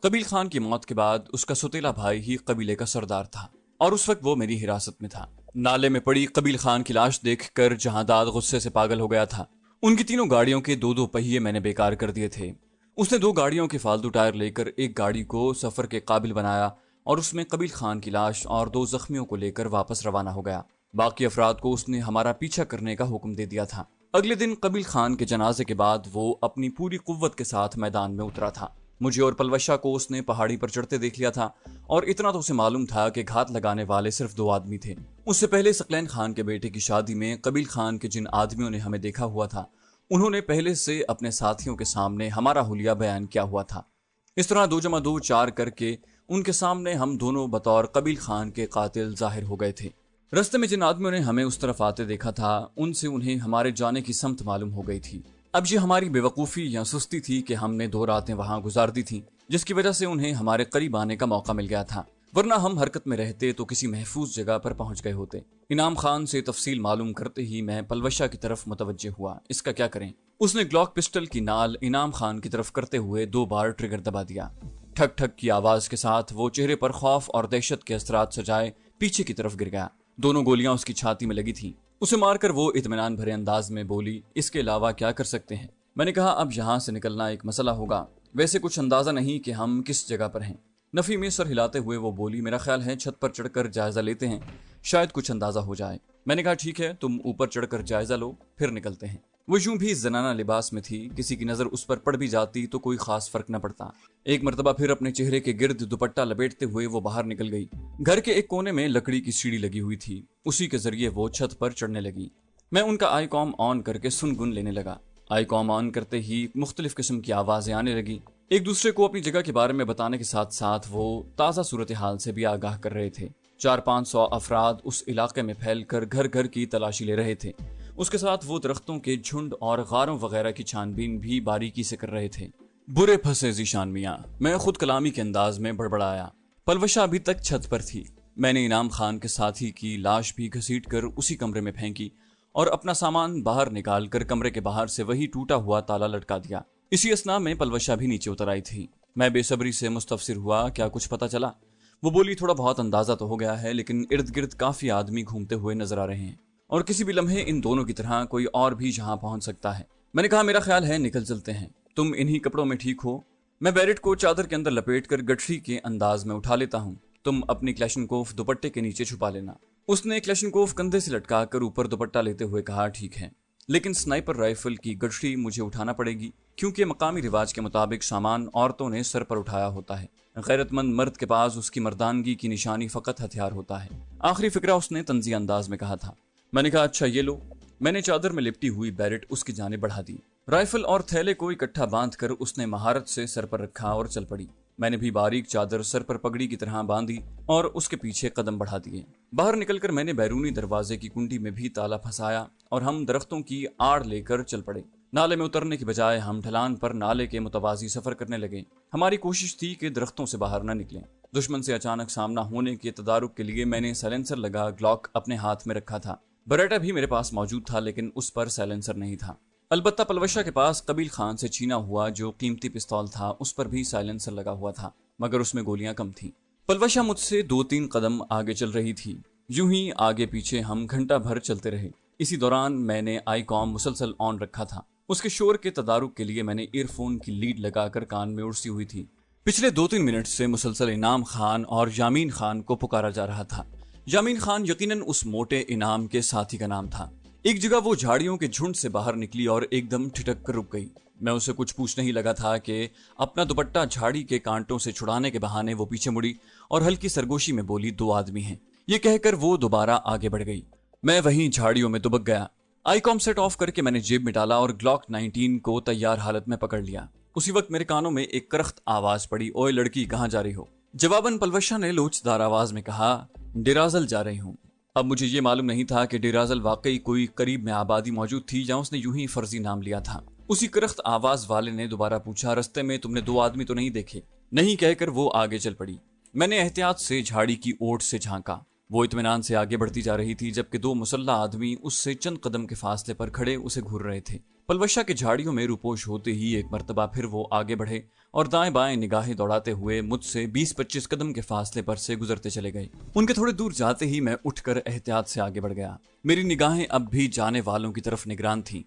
قبیل خان کی موت کے بعد اس کا سوتیلا بھائی ہی قبیلے کا سردار تھا اور اس وقت وہ میری حراست میں تھا۔ نالے میں پڑی قبیل خان کی لاش دیکھ کر جہانداد غصے سے پاگل ہو گیا تھا۔ ان کی تینوں گاڑیوں کے دو دو پہیے میں نے بیکار کر دیے تھے۔ اس نے 2 گاڑیوں کے فالتو ٹائر لے کر ایک گاڑی کو سفر کے قابل بنایا اور اس میں قبیل خان کی لاش اور 2 زخمیوں کو لے کر واپس روانہ ہو گیا۔ باقی افراد کو اس نے ہمارا پیچھا کرنے کا حکم دے دیا تھا۔ اگلے دن قبیل خان کے جنازے کے بعد وہ اپنی پوری قوت کے ساتھ میدان میں اترا تھا۔ مجھے اور پلوشا کو اس نے پہاڑی پر چڑھتے دیکھ لیا تھا اور اتنا تو اسے معلوم تھا کہ گھات لگانے والے صرف 2 آدمی تھے۔ اس سے پہلے ثقلین خان کے بیٹے کی شادی میں قبیل خان کے جن آدمیوں نے ہمیں دیکھا ہوا تھا انہوں نے پہلے سے اپنے ساتھیوں کے سامنے ہمارا حلیہ بیان کیا ہوا تھا۔ اس طرح 2 + 2 4 کر کے ان کے سامنے ہم دونوں بطور قبیل خان کے قاتل ظاہر ہو گئے تھے۔ رستے میں جن آدمیوں نے ہمیں اس طرف آتے دیکھا تھا ان سے انہیں ہمارے جانے کی سمت معلوم ہو گئی تھی۔ اب یہ ہماری بے وقوفی یا سستی تھی کہ ہم نے 2 راتیں وہاں گزار دی تھیں، جس کی وجہ سے انہیں ہمارے قریب آنے کا موقع مل گیا تھا، ورنہ ہم حرکت میں رہتے تو کسی محفوظ جگہ پر پہنچ گئے ہوتے۔ انعام خان سے تفصیل معلوم کرتے ہی میں پلوشا کی طرف متوجہ ہوا۔ اس کا کیا کریں؟ اس نے گلوک پسٹل کی نال انعام خان کی طرف کرتے ہوئے 2 بار ٹریگر دبا دیا۔ ٹھک ٹھک کی آواز کے ساتھ وہ چہرے پر خوف اور دہشت کے اثرات سجائے پیچھے کی طرف گر گیا۔ 2 گولیاں اس کی چھاتی میں لگی تھیں۔ اسے مار کر وہ اطمینان بھرے انداز میں بولی، اس کے علاوہ کیا کر سکتے ہیں؟ میں نے کہا اب یہاں سے نکلنا ایک مسئلہ ہوگا، ویسے کچھ اندازہ نہیں کہ ہم کس جگہ پر ہیں۔ نفی میں سر ہلاتے ہوئے وہ بولی، میرا خیال ہے چھت پر چڑھ کر جائزہ لیتے ہیں، شاید کچھ اندازہ ہو جائے۔ میں نے کہا ٹھیک ہے، تم اوپر چڑھ کر جائزہ لو، پھر نکلتے ہیں۔ وہ یوں بھی زنانہ لباس میں تھی، کسی کی نظر اس پر پڑ بھی جاتی تو کوئی خاص فرق نہ پڑتا۔ ایک مرتبہ پھر اپنے چہرے کے گرد دوپٹہ لپیٹتے ہوئے وہ باہر نکل گئی۔ گھر کے ایک کونے میں لکڑی کی سیڑھی لگی ہوئی تھی، اسی کے ذریعے وہ چھت پر چڑھنے لگی۔ میں ان کا آئی کام آن کر کے سن لینے لگا۔ آئی کام آن کرتے ہی مختلف قسم کی آوازیں آنے لگی۔ ایک دوسرے کو اپنی جگہ کے بارے میں بتانے کے ساتھ ساتھ وہ تازہ صورتحال سے بھی آگاہ کر رہے تھے۔ 400-500 افراد اس علاقے میں پھیل کر گھر گھر کی تلاشی لے رہے تھے۔ اس کے ساتھ وہ درختوں کے جھنڈ اور غاروں وغیرہ کی چھان بین بھی باریکی سے کر رہے تھے۔ برے پھنسے ذیشان میاں، میں خود کلامی کے انداز میں بڑبڑایا۔ پلوشا ابھی تک چھت پر تھی۔ میں نے انعام خان کے ساتھی کی لاش بھی گھسیٹ کر اسی کمرے میں پھینکی اور اپنا سامان باہر نکال کر کمرے کے باہر سے وہی ٹوٹا ہوا تالا لٹکا دیا۔ اسی اثنا میں پلوشا بھی نیچے اتر آئی تھی۔ میں بے صبری سے مستفسر ہوا، کیا کچھ پتا چلا؟ وہ بولی، تھوڑا بہت اندازہ تو ہو گیا ہے، لیکن ارد گرد کافی آدمی گھومتے ہوئے نظر آ رہے ہیں اور کسی بھی لمحے ان دونوں کی طرح کوئی اور بھی یہاں پہنچ سکتا ہے۔ میں نے کہا میرا خیال ہے نکل چلتے ہیں، تم انہی کپڑوں میں ٹھیک ہو؟ میں بیرٹ کو چادر کے اندر لپیٹ کر گٹھری کے انداز میں اٹھا لیتا ہوں، تم اپنی کلاشنکوف دوپٹے کے نیچے چھپا لینا۔ اس نے کلاشنکوف کندھے سے لٹکا کر اوپر دوپٹہ لیتے ہوئے کہا، ٹھیک ہے، لیکن سنائپر رائفل کی گٹھری مجھے اٹھانا پڑے گی، کیونکہ مقامی رواج کے مطابق سامان عورتوں نے سر پر اٹھایا ہوتا ہے۔ غیرت مند مرد کے پاس اس کی مردانگی کی نشانی فقط ہتھیار ہوتا ہے۔ آخری فقرہ اس نے طنزیہ انداز میں کہا تھا۔ میں نے کہا اچھا یہ لو۔ میں نے چادر میں لپٹی ہوئی بیرٹ اس کی جانب بڑھا دی۔ رائفل اور تھیلے کو اکٹھا باندھ کر اس نے مہارت سے سر پر رکھا اور چل پڑی۔ میں نے بھی باریک چادر سر پر پگڑی کی طرح باندھی اور اس کے پیچھے قدم بڑھا دیے۔ باہر نکل کر میں نے بیرونی دروازے کی کنڈی میں بھی تالا پھنسایا اور ہم درختوں کی آڑ لے کر چل پڑے۔ نالے میں اترنے کی بجائے ہم ڈھلان پر نالے کے متوازی سفر کرنے لگے۔ ہماری کوشش تھی کہ درختوں سے باہر نہ نکلیں۔ دشمن سے اچانک سامنا ہونے کے تدارک کے لیے میں نے سائلنسر لگا گلوک اپنے ہاتھ میں رکھا تھا۔ بریٹا بھی میرے پاس موجود تھا، لیکن اس پر سائلنسر نہیں تھا۔ البتہ پلوشا کے پاس قبیل خان سے چھینا ہوا جو قیمتی پستول تھا اس پر بھی سائلنسر لگا ہوا تھا، مگر اس میں گولیاں کم تھیں۔ پلوشا مجھ سے 2-3 قدم آگے چل رہی تھی۔ یوں ہی آگے پیچھے ہم گھنٹہ بھر چلتے رہے۔ اسی دوران میں نے آئی کام مسلسل آن رکھا تھا۔ اس کے شور کے تدارک کے لیے میں نے ایئر فون کی لیڈ لگا کر کان میں اڑسی ہوئی تھی۔ پچھلے 2-3 منٹ سے مسلسل انعام خان اور یامین خان کو پکارا جا رہا تھا۔ یامین خان یقیناً اس موٹے انعام کے ساتھی کا نام تھا۔ ایک جگہ وہ جھاڑیوں کے جھنڈ سے باہر نکلی اور ایک دم ٹھٹک کر رک گئی۔ میں اسے کچھ پوچھنے ہی لگا تھا کہ اپنا دوپٹہ جھاڑی کے کانٹوں سے چھڑانے کے بہانے وہ پیچھے مڑی اور ہلکی سرگوشی میں بولی، 2 آدمی ہیں۔ یہ کہہ کر وہ دوبارہ آگے بڑھ گئی۔ میں وہیں جھاڑیوں میں دبک گیا۔ آئی کام سیٹ آف کر کے میں نے جیب میں ڈالا اور گلوک 19 کو تیار حالت میں پکڑ لیا۔ اسی وقت میرے کانوں میں ایک کرخت آواز پڑی، اوئے لڑکی کہاں جا رہی ہو؟ جواباً پلوشا نے لوچدار آواز میں کہا، ڈیرازل جا رہی ہوں۔ اب مجھے یہ معلوم نہیں تھا کہ ڈیرازل واقعی کوئی قریب میں آبادی موجود تھی یا اس نے یوں ہی فرضی نام لیا تھا۔ اسی کرخت آواز والے نے دوبارہ پوچھا، رستے میں تم نے 2 آدمی تو نہیں دیکھے؟ نہیں کہہ کر وہ آگے چل پڑی۔ میں نے احتیاط سے جھاڑی کی اوٹ سے جھانکا۔ وہ اطمینان سے آگے بڑھتی جا رہی تھی جبکہ 2 مسلح آدمی اس سے چند قدم کے فاصلے پر کھڑے اسے گھور رہے تھے۔ पलवशा के झाड़ियों में रूपोश होते ही एक मर्तबा फिर वो आगे बढ़े और दाएं बाएं निगाहें दौड़ाते हुए मुझसे 20-25 कदम के फासले पर से गुजरते चले गए। उनके थोड़े दूर जाते ही मैं उठकर एहतियात से आगे बढ़ गया। मेरी निगाहें अब भी जाने वालों की तरफ निगरान थीं।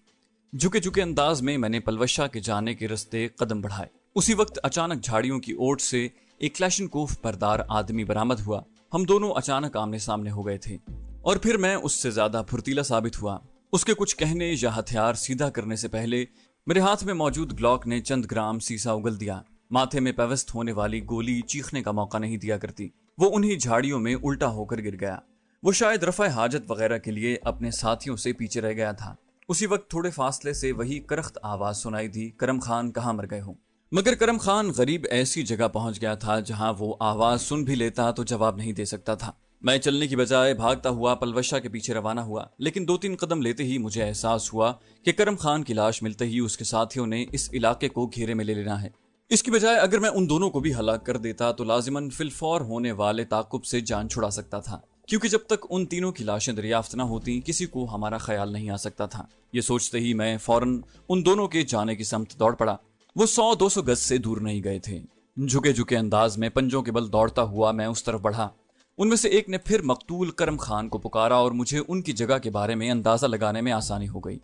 झुके झुके अंदाज में मैंने पलवशा के जाने के रास्ते कदम बढ़ाए। उसी वक्त अचानक झाड़ियों की ओट से एक क्लैशनकोफ परदार आदमी बरामद हुआ। हम दोनों अचानक आमने सामने हो गए थे और फिर मैं उससे ज्यादा फुर्तीला साबित हुआ। उसके कुछ कहने या हथियार सीधा करने से पहले मेरे हाथ में मौजूद ग्लॉक ने चंद ग्राम सीसा उगल दिया। माथे में पेवस्त होने वाली गोली चीखने का मौका नहीं दिया करती। वो उन्हीं झाड़ियों में उल्टा होकर गिर गया। वो शायद रफ़ा हाजत वगैरह के लिए अपने साथियों से पीछे रह गया था। उसी वक्त थोड़े फासले से वही करख्त आवाज सुनाई दी, करम खान कहाँ मर गए हो। मगर करम खान गरीब ऐसी जगह पहुंच गया था जहां वो आवाज सुन भी लेता तो जवाब नहीं दे सकता था। मैं चलने की बजाय भागता हुआ पलवशा के पीछे रवाना हुआ, लेकिन 2-3 कदम लेते ही मुझे एहसास हुआ कि करम खान की लाश मिलते ही उसके साथियों ने इस इलाके को घेरे में ले लेना है। इसकी बजाय अगर मैं उन दोनों को भी हलाक कर देता तो लाजिमन फिलफौर होने वाले ताकुब से जान छुड़ा सकता था, क्योंकि जब तक उन तीनों की लाशें दरियाफ्त न होती किसी को हमारा ख्याल नहीं आ सकता था। ये सोचते ही मैं फौरन उन दोनों के जाने की समत दौड़ पड़ा। वो 100-200 गज से दूर नहीं गए थे। झुके झुके अंदाज में पंजों के बल दौड़ता हुआ मैं उस तरफ बढ़ा। उनमें से एक ने फिर मकतूल करम खान को पुकारा और मुझे उनकी जगह के बारे में अंदाजा लगाने में आसानी हो गई।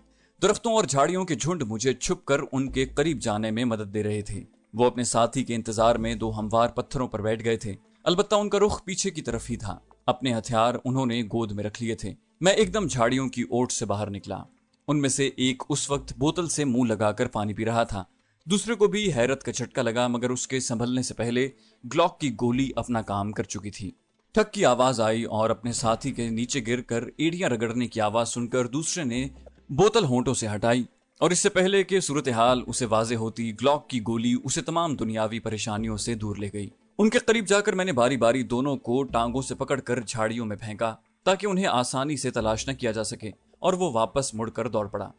दरख्तों और झाड़ियों के झुंड मुझे छुपकर उनके करीब जाने में मदद दे रहे थे। वो अपने साथी के इंतजार में 2 हमवार पत्थरों पर बैठ गए थे। अलबत्ता उनका रुख पीछे की तरफ ही था। अपने हथियार उन्होंने गोद में रख लिए थे। मैं एकदम झाड़ियों की ओट से बाहर निकला। उनमें से एक उस वक्त बोतल से मुंह लगाकर पानी पी रहा था। दूसरे को भी हैरत का झटका लगा, मगर उसके संभलने से पहले ग्लॉक की गोली अपना काम कर चुकी थी। ठक की आवाज आई और अपने साथी के नीचे गिरकर एड़ियां रगड़ने की आवाज सुनकर दूसरे ने बोतल होंठों से हटाई और इससे पहले कि सूरत हाल उसे वाजे होती, ग्लॉक की गोली उसे तमाम दुनियावी परेशानियों से दूर ले गई। उनके करीब जाकर मैंने बारी बारी दोनों को टांगों से पकड़कर झाड़ियों में फेंका ताकि उन्हें आसानी से तलाश न किया जा सके, और वो वापस मुड़कर दौड़ पड़ा।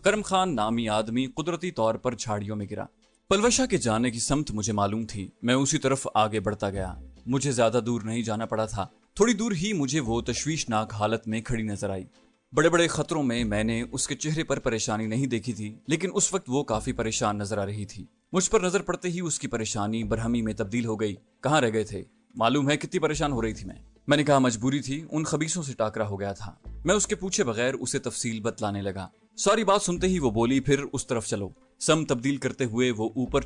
करम खान नामी आदमी कुदरती तौर पर झाड़ियों में गिरा। पलवशा के जाने की समत मुझे मालूम थी। मैं उसी तरफ आगे बढ़ता गया। मुझे ज्यादा दूर नहीं जाना पड़ा था। थोड़ी दूर ही मुझे वो तशवीशनाक हालत में खड़ी नजर आई। बड़े बड़े खतरों में मैंने उसके चेहरे पर परेशानी नहीं देखी थी, लेकिन उस वक्त वो काफी परेशान नजर आ रही थी। मुझ पर नजर पड़ते ही उसकी परेशानी बरहमी में तब्दील हो गई। कहाँ रह गए थे? मालूम है कितनी परेशान हो रही थी मैं। मैंने कहा मजबूरी थी, उन खबीसों से टाकरा हो गया था। मैं उसके पूछे बगैर उसे तफसील बतलाने लगा। सारी बात सुनते ही वो बोली, फिर उस तरफ चलो। सम तब्दील करते हुए वो ऊपर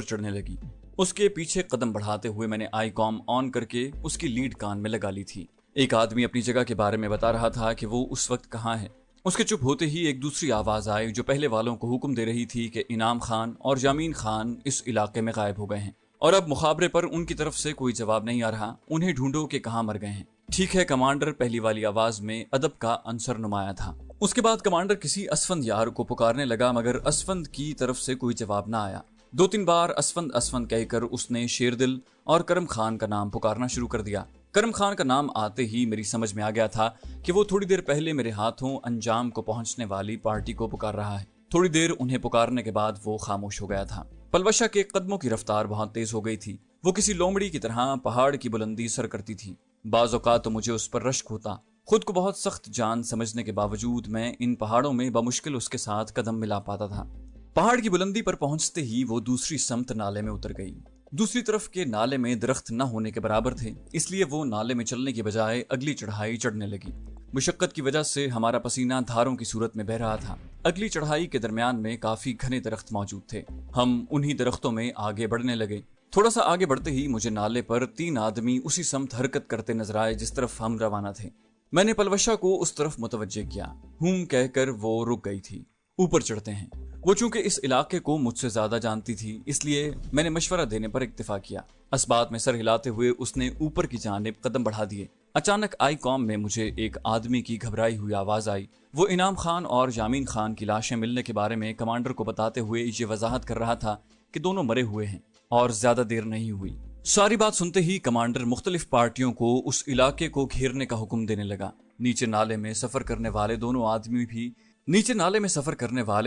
चढ़ने लगी। उसके पीछे कदम बढ़ाते हुए मैंने आई कॉम ऑन करके उसकी लीड कान में लगा ली थी। एक आदमी अपनी जगह के बारे में बता रहा था कि वो उस वक्त कहाँ है। उसके चुप होते ही एक दूसरी आवाज आई जो पहले वालों को हुक्म दे रही थी कि इनाम खान और जामीन खान इस इलाके में गायब हो गए हैं और अब मुखाबरे पर उनकी तरफ से कोई जवाब नहीं आ रहा। उन्हें ढूंढो कि कहाँ मर गए हैं। ठीक है कमांडर, पहली वाली आवाज में अदब का अंसर नुमाया था। उसके बाद कमांडर किसी असफंद यार को पुकारने लगा, मगर असफंद की तरफ से कोई जवाब ना आया। 2-3 बार असफंद असफंद कहकर उसने शेरदिल और करम खान का नाम पुकारना शुरू कर दिया। करम खान का नाम आते ही मेरी समझ में आ गया था कि वो थोड़ी देर पहले मेरे हाथों अंजाम को पहुंचने वाली पार्टी को पुकार रहा है। थोड़ी देर उन्हें पुकारने के बाद वो खामोश हो गया था। पलवशा के कदमों की रफ्तार बहुत तेज हो गई थी। वो किसी लोमड़ी की तरह पहाड़ की बुलंदी सर करती थी। बाज़ औक़ात तो मुझे उस पर रश्क होता। खुद को बहुत सख्त जान समझने के बावजूद मैं इन पहाड़ों में बमुश्किल उसके साथ कदम मिला पाता था। पहाड़ की बुलंदी पर पहुंचते ही वो दूसरी समत नाले में उतर गई। दूसरी तरफ के नाले में दरख्त न होने के बराबर थे, इसलिए वो नाले में चलने की बजाय अगली चढ़ाई चढ़ने लगी। मुशक्कत की वजह से हमारा पसीना धारों की सूरत में बह रहा था। अगली चढ़ाई के दरमियान में काफी घने दरख्त मौजूद थे। हम उन्हीं दरख्तों में आगे बढ़ने लगे। थोड़ा सा आगे बढ़ते ही मुझे नाले पर 3 आदमी उसी समत हरकत करते नजर आए जिस तरफ हम रवाना थे। मैंने पलवशा को उस तरफ मुतवज्जे किया। कहकर वो रुक गई थी। ऊपर चढ़ते हैं। वो चूंकि इस इलाके को मुझसे ज्यादा जानती थी, इसलिए मैंने मशवरा देने पर इक्तिफा किया। अस्बात में सर हिलाते हुए उसने ऊपर की जानिब कदम बढ़ा दिए। अचानक आई कॉम में मुझे एक आदमी की घबराई हुई आवाज आई। वो इनाम खान और जामीन खान की लाशें मिलने के बारे में कमांडर को बताते हुए ये वजाहत कर रहा था कि दोनों मरे हुए हैं और ज्यादा देर नहीं हुई। सारी बात सुनते ही कमांडर मुख्तलिफ पार्टियों को उस इलाके को घेरने का हुक्म देने लगा। नीचे नाले में सफर करने वाले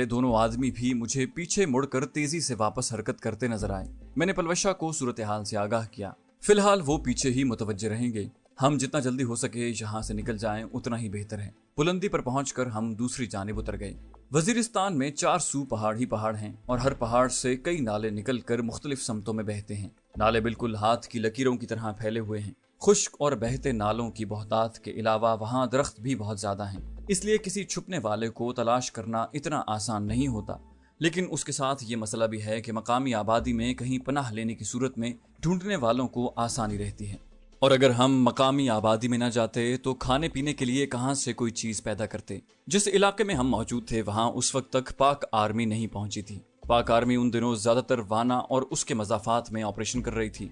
दोनों आदमी भी मुझे पीछे मुड़कर तेजी से वापस हरकत करते नजर आए। मैंने पलवशा को सूरत हाल से आगाह किया। फिलहाल वो पीछे ही मुतवज्जे रहेंगे। हम जितना जल्दी हो सके यहाँ से निकल जाएं उतना ही बेहतर है। बुलंदी पर पहुंचकर हम दूसरी जानिब उतर गए। वजीरिस्तान में 4 सू पहाड़ ही पहाड़ हैं और हर पहाड़ से कई नाले निकलकर मुख्तलिफ समतों में बहते हैं। नाले बिल्कुल हाथ की लकीरों की तरह फैले हुए हैं। खुश्क और बहते नालों की बहुतात के अलावा वहाँ दरख्त भी बहुत ज्यादा हैं, इसलिए किसी छुपने वाले को तलाश करना इतना आसान नहीं होता। लेकिन उसके साथ ये मसला भी है कि मकामी आबादी में कहीं पनाह लेने की सूरत में ढूंढने वालों को आसानी रहती है, और अगर हम मकामी आबादी में न जाते तो खाने पीने के लिए कहाँ से कोई चीज पैदा करते। जिस इलाके में हम मौजूद थे वहाँ उस वक्त तक पाक आर्मी नहीं पहुंची थी। पाक आर्मी उन दिनों ज्यादातर वाना और उसके मजाफात में ऑपरेशन कर रही थी।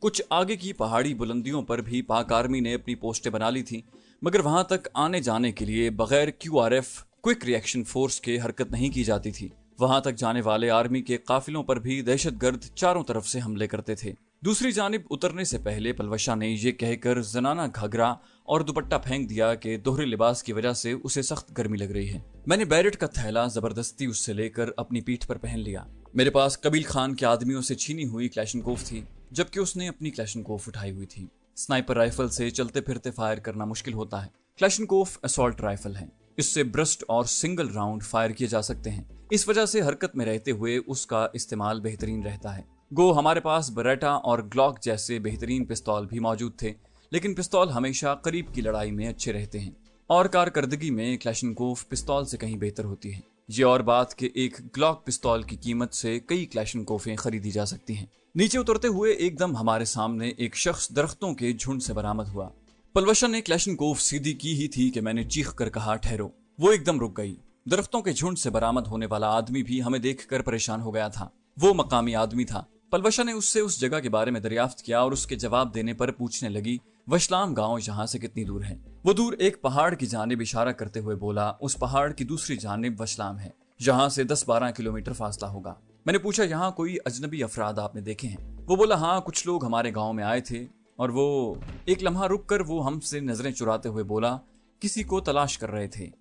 कुछ आगे की पहाड़ी बुलंदियों पर भी पाक आर्मी ने अपनी पोस्टें बना ली थी, मगर वहां तक आने जाने के लिए बगैर QRF क्विक रिएक्शन फोर्स के हरकत नहीं की जाती थी। वहां तक जाने वाले आर्मी के काफिलों पर भी दहशतगर्द चारों तरफ से हमले करते थे। दूसरी जानिब उतरने से पहले पलवशा ने यह कहकर जनाना घाघरा और दुपट्टा फेंक दिया कि दोहरे लिबास की वजह से उसे सख्त गर्मी लग रही है। मैंने बैरेट का थैला जबरदस्ती उससे लेकर अपनी पीठ पर पहन लिया। मेरे पास कबील खान के आदमियों से छीनी हुई क्लैशनकोफ थी, जबकि उसने अपनी क्लैशनकोफ उठाई हुई थी। स्नाइपर राइफल से चलते फिरते फायर करना मुश्किल होता है। क्लैशनकोफ असॉल्ट राइफल है, इससे ब्रस्ट और सिंगल राउंड फायर किए जा सकते हैं। इस वजह से हरकत में रहते हुए उसका इस्तेमाल बेहतरीन रहता है। गो हमारे पास बरेटा और ग्लॉक जैसे बेहतरीन पिस्तौल भी मौजूद थे, लेकिन पिस्तौल हमेशा करीब की लड़ाई में अच्छे रहते हैं और कारकर्दगी में क्लैशनकोफ पिस्तौल से कहीं बेहतर होती है। ये और बात कि एक ग्लॉक पिस्तौल की कीमत से कई क्लैशनकोफें खरीदी जा सकती हैं। नीचे उतरते हुए एकदम हमारे सामने एक शख्स दरख्तों के झुंड से बरामद हुआ। पलवशा ने क्लैशनकोफ सीधी की ही थी कि मैंने चीख कर कहा, ठहरो। वो एकदम रुक गई। दरख्तों के झुंड से बरामद होने वाला आदमी भी हमें देखकर परेशान हो गया था। वो मकामी आदमी था। पलवशा ने उससे उस जगह के बारे में दरियाफ्त किया और उसके जवाब देने पर पूछने लगी, वशलाम गांव यहाँ से कितनी दूर है? वो दूर एक पहाड़ की जानिब इशारा करते हुए बोला, उस पहाड़ की दूसरी जानिब वशलाम है, यहाँ से 10-12 किलोमीटर फासला होगा। मैंने पूछा, यहाँ कोई अजनबी अफराद आपने देखे हैं? वो बोला, हाँ, कुछ लोग हमारे गाँव में आए थे और वो एक लम्हा रुक कर वो हमसे नजरें चुराते हुए बोला, किसी को तलाश कर रहे थे।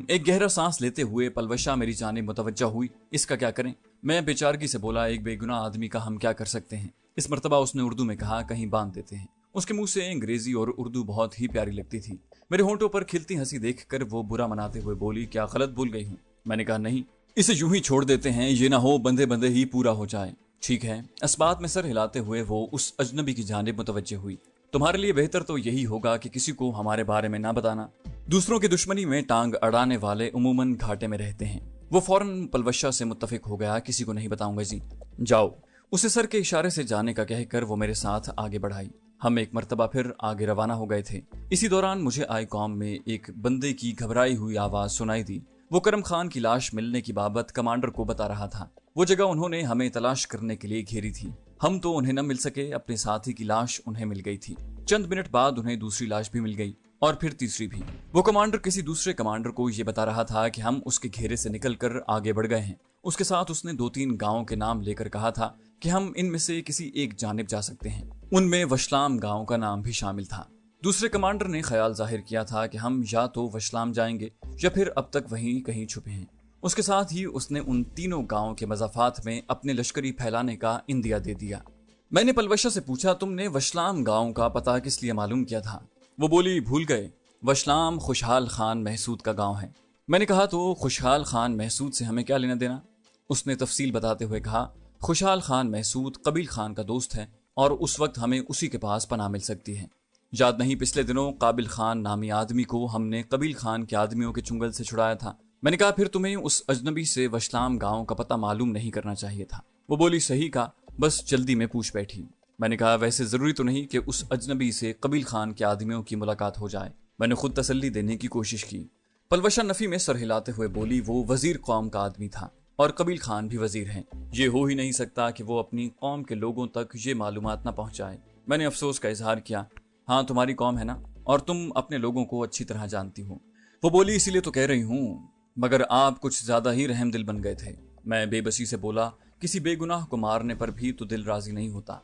एक गहरा सांस लेते हुए पलवशा मेरी जानिब मुतवज्जा हुई। इसका क्या करें? मैं बेचारगी से बोला, एक बेगुनाह आदमी का हम क्या कर सकते हैं? इस मर्तबा उसने उर्दू में कहा, कहीं बांध देते हैं। उसके मुंह से अंग्रेजी और उर्दू बहुत ही प्यारी लगती थी। मेरे होंठों पर खिलती हंसी देखकर वो बुरा मनाते हुए बोली, क्या गलत भूल गई हूँ? मैंने कहा, नहीं, इसे यूं ही छोड़ देते हैं, ये ना हो बंदे बंदे ही पूरा हो जाए। ठीक है। इस बात में सर हिलाते हुए वो उस अजनबी की जानिब मुतवज्जे हुई। तुम्हारे लिए बेहतर तो यही होगा कि किसी को हमारे बारे में ना बताना। दूसरों की दुश्मनी में टांग अड़ाने वाले उमूमन घाटे में रहते हैं। वो फौरन पलवशा से मुत्तफिक हो गया, किसी को नहीं बताऊंगा जी, जाओ। उसे सर के इशारे से जाने का कहकर वो मेरे साथ आगे बढ़ाई। हम एक मर्तबा फिर आगे रवाना हो गए थे। इसी दौरान मुझे आई कौम में एक बंदे की घबराई हुई आवाज सुनाई दी। वो करम खान की लाश मिलने की बाबत कमांडर को बता रहा था। वो जगह उन्होंने हमें तलाश करने के लिए घेरी थी। हम तो उन्हें न मिल सके, अपने साथी की लाश उन्हें मिल गई थी। चंद मिनट बाद उन्हें दूसरी लाश भी मिल गई और फिर तीसरी भी। वो कमांडर किसी दूसरे कमांडर को ये बता रहा था कि हम उसके घेरे से निकलकर आगे बढ़ गए हैं। उसके साथ उसने 2-3 गांवों के नाम लेकर कहा था कि हम इनमें से किसी एक जानिब जा सकते हैं। उनमें वशलाम गांव का नाम भी शामिल था। दूसरे कमांडर ने ख्याल जाहिर किया था कि हम या तो वशलाम जाएंगे या फिर अब तक वहीं कहीं छुपे हैं। उसके साथ ही उसने उन तीनों गांवों के मजाफात में अपने लश्करी फैलाने का इंदिया दे दिया। मैंने पलवशा से पूछा, तुमने वशलाम गांव का पता किस लिए मालूम किया था? वो बोली, भूल गए, वशलाम खुशहाल खान महसूद का गांव है। मैंने कहा, तो खुशहाल खान महसूद से हमें क्या लेना देना? उसने तफसील बताते हुए कहा, खुशहाल खान महसूद कबील खान का दोस्त है और उस वक्त हमें उसी के पास पनाह मिल सकती है। याद नहीं, पिछले दिनों काबिल खान नामी आदमी को हमने कबील खान के आदमियों के चुंगल से छुड़ाया था। मैंने कहा, फिर तुम्हें उस अजनबी से वशलाम गांव का पता मालूम नहीं करना चाहिए था। वो बोली, सही कहा, बस जल्दी में पूछ बैठी। मैंने कहा, वैसे जरूरी तो नहीं कि उस अजनबी से कबील खान के आदमियों की मुलाकात हो जाए। मैंने खुद तसल्ली देने की कोशिश की। पलवशा नफी में सर हिलाते हुए बोली, वो वजीर कौम का आदमी था और कबील खान भी वजीर हैं। ये हो ही नहीं सकता कि वो अपनी कौम के लोगों तक ये मालूमात ना पहुंचाए। मैंने अफसोस का इजहार किया। हाँ, तुम्हारी कौम है ना, और तुम अपने लोगों को अच्छी तरह जानती हो। वो बोली, इसीलिए तो कह रही हूँ, मगर आप कुछ ज्यादा ही रहम दिल बन गए थे। मैं बेबसी से बोला, किसी बेगुनाह को मारने पर भी तो दिल राजी नहीं होता।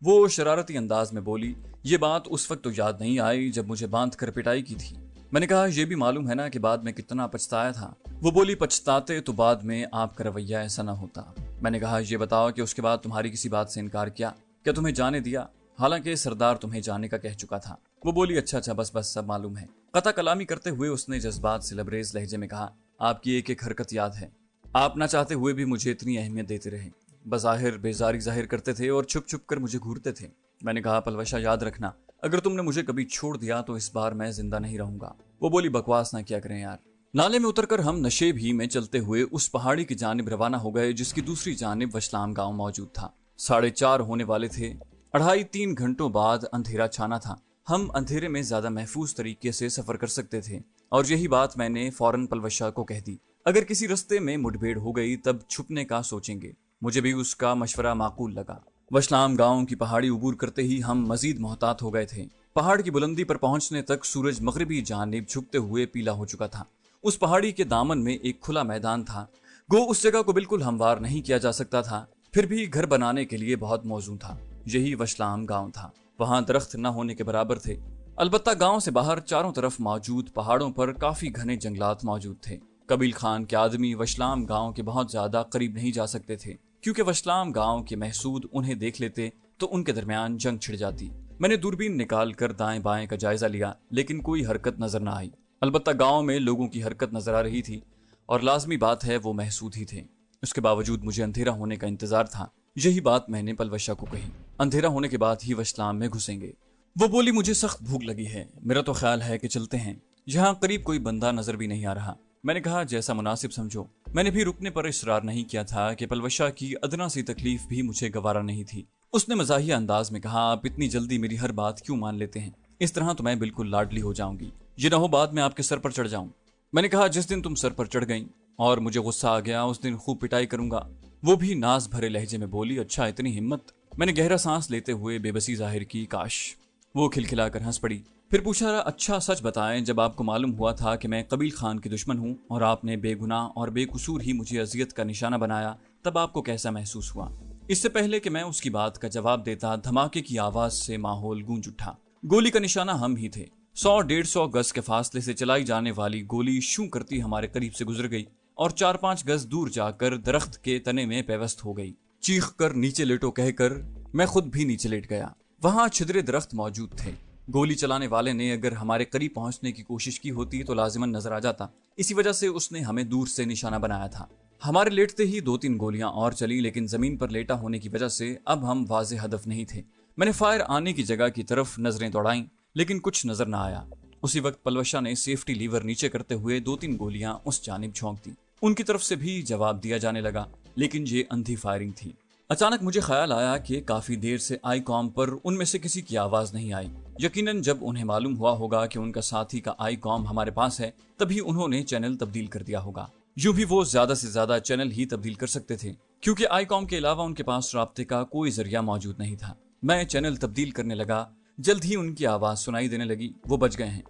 वो शरारती अंदाज में बोली, ये बात उस वक्त तो याद नहीं आई जब मुझे बांध कर पिटाई की थी। मैंने कहा, यह भी मालूम है ना कि बाद में कितना पछताया था। वो बोली, पछताते तो बाद में आपका रवैया ऐसा ना होता। मैंने कहा, ये बताओ कि उसके बाद तुम्हारी किसी बात से इनकार किया? क्या तुम्हें जाने दिया? हालांकि सरदार तुम्हें जाने का कह चुका था। वो बोली, अच्छा अच्छा, बस बस, सब मालूम है। कता कलामी करते हुए उसने जज्बात से लबरेज लहजे में कहा, आपकी एक एक हरकत याद है। आप ना चाहते हुए भी मुझे इतनी अहमियत देते रहे, बज़ाहिर बेजारी जाहिर करते थे और छुप छुप कर मुझे घूरते थे। मैंने कहा, पलवशा याद रखना, अगर तुमने मुझे कभी छोड़ दिया तो इस बार मैं जिंदा नहीं रहूंगा। वो बोली, बकवास ना किया करें यार। नाले में उतरकर हम नशेब ही में चलते हुए उस पहाड़ी की जानिब रवाना हो गए जिसकी दूसरी जानिब वशलाम गांव मौजूद था। 4:30 होने वाले थे। 2.5-3 घंटों बाद अंधेरा छाना था। हम अंधेरे में ज्यादा महफूज तरीके से सफर कर सकते थे और यही बात मैंने फौरन पलवशा को कह दी। अगर किसी रस्ते में मुठभेड़ हो गई तब छुपने का सोचेंगे। मुझे भी उसका मशवरा माकूल लगा। वशलाम गांव की पहाड़ी उबूर करते ही हम मजीद मोहतात हो गए थे। पहाड़ की बुलंदी पर पहुंचने तक सूरज मगरिबी जानिब झुकते हुए पीला हो चुका था। उस पहाड़ी के दामन में एक खुला मैदान था। गो उस जगह को बिल्कुल हमवार नहीं किया जा सकता था, फिर भी घर बनाने के लिए बहुत मौजूद था। यही वशलाम गांव था। वहां दरख्त न होने के बराबर थे। अलबत्ता गांव से बाहर चारों तरफ मौजूद पहाड़ों पर काफी घने जंगलात मौजूद थे। कबील खान के आदमी वशलाम गांव के बहुत ज्यादा करीब नहीं जा सकते थे, क्योंकि वशलाम गांव के महसूद उन्हें देख लेते तो उनके दरमियान जंग छिड़ जाती। मैंने दूरबीन निकाल कर दाएं बाएं का जायजा लिया, लेकिन कोई हरकत नजर न आई। अलबत्ता गांव में लोगों की हरकत नजर आ रही थी और लाजमी बात है वो महसूद ही थे। उसके बावजूद मुझे अंधेरा होने का इंतजार था। यही बात मैंने पलवशा को कही, अंधेरा होने के बाद ही वशलाम में घुसेंगे। वो बोली, मुझे सख्त भूख लगी है, मेरा तो ख्याल है कि चलते हैं, यहाँ करीब कोई बंदा नजर भी नहीं आ रहा। मैंने कहा, जैसा मुनासिब समझो। मैंने भी रुकने पर इसरार नहीं किया था कि पलवशा की अदना सी तकलीफ भी मुझे गवारा नहीं थी। उसने मजाहिया अंदाज में कहा, आप इतनी जल्दी मेरी हर बात क्यों मान लेते हैं? इस तरह तो मैं बिल्कुल लाडली हो जाऊंगी, ये ना हो बाद में आपके सर पर चढ़ जाऊं। मैंने कहा, जिस दिन तुम सर पर चढ़ गई और मुझे गुस्सा आ गया उस दिन खूब पिटाई करूंगा। वो भी नाज भरे लहजे में बोली, अच्छा इतनी हिम्मत। मैंने गहरा सांस लेते हुए बेबसी जाहिर की, काश। वो खिलखिलाकर हंस पड़ी, फिर पूछा, अच्छा सच बताएं, जब आपको मालूम हुआ था कि मैं कबील खान की दुश्मन हूं और आपने बेगुनाह और बेकसूर ही मुझे अजियत का निशाना बनाया, तब आपको कैसा महसूस हुआ? इससे पहले कि मैं उसकी बात का जवाब देता, धमाके की आवाज से माहौल गूंज उठा। गोली का निशाना हम ही थे। 100-150 गज के फासले से चलाई जाने वाली गोली शू करती हमारे करीब से गुजर गई और 4-5 गज दूर जाकर दरख्त के तने में पेवस्त हो गई। चीख कर नीचे लेटो कहकर मैं खुद भी नीचे लेट गया। वहां छिदरे दरख्त मौजूद थे। गोली चलाने वाले ने अगर हमारे करीब पहुंचने की कोशिश की होती तो लाजिमन नजर आ जाता। इसी वजह से उसने हमें दूर से निशाना बनाया था। हमारे लेटते ही 2-3 गोलियां और चली, लेकिन जमीन पर लेटा होने की वजह से अब हम वाज़े हदफ नहीं थे। मैंने फायर आने की जगह की तरफ नजरें दौड़ाईं, लेकिन कुछ नजर न आया। उसी वक्त पलवशा ने सेफ्टी लीवर नीचे करते हुए 2-3 गोलियां उस जानिब झोंक दी। उनकी तरफ से भी जवाब दिया जाने लगा, लेकिन ये अंधी फायरिंग थी। अचानक मुझे ख्याल आया कि काफी देर से आई कॉम पर उनमें से किसी की आवाज नहीं आई। यकीनन जब उन्हें मालूम हुआ होगा कि उनका साथी का आई कॉम हमारे पास है, तभी उन्होंने चैनल तब्दील कर दिया होगा। यूं भी वो ज्यादा से ज्यादा चैनल ही तब्दील कर सकते थे, क्योंकि आई कॉम के अलावा उनके पास राब्ते का कोई जरिया मौजूद नहीं था। मैं चैनल तब्दील करने लगा। जल्द ही उनकी आवाज सुनाई देने लगी, वो बच गए हैं,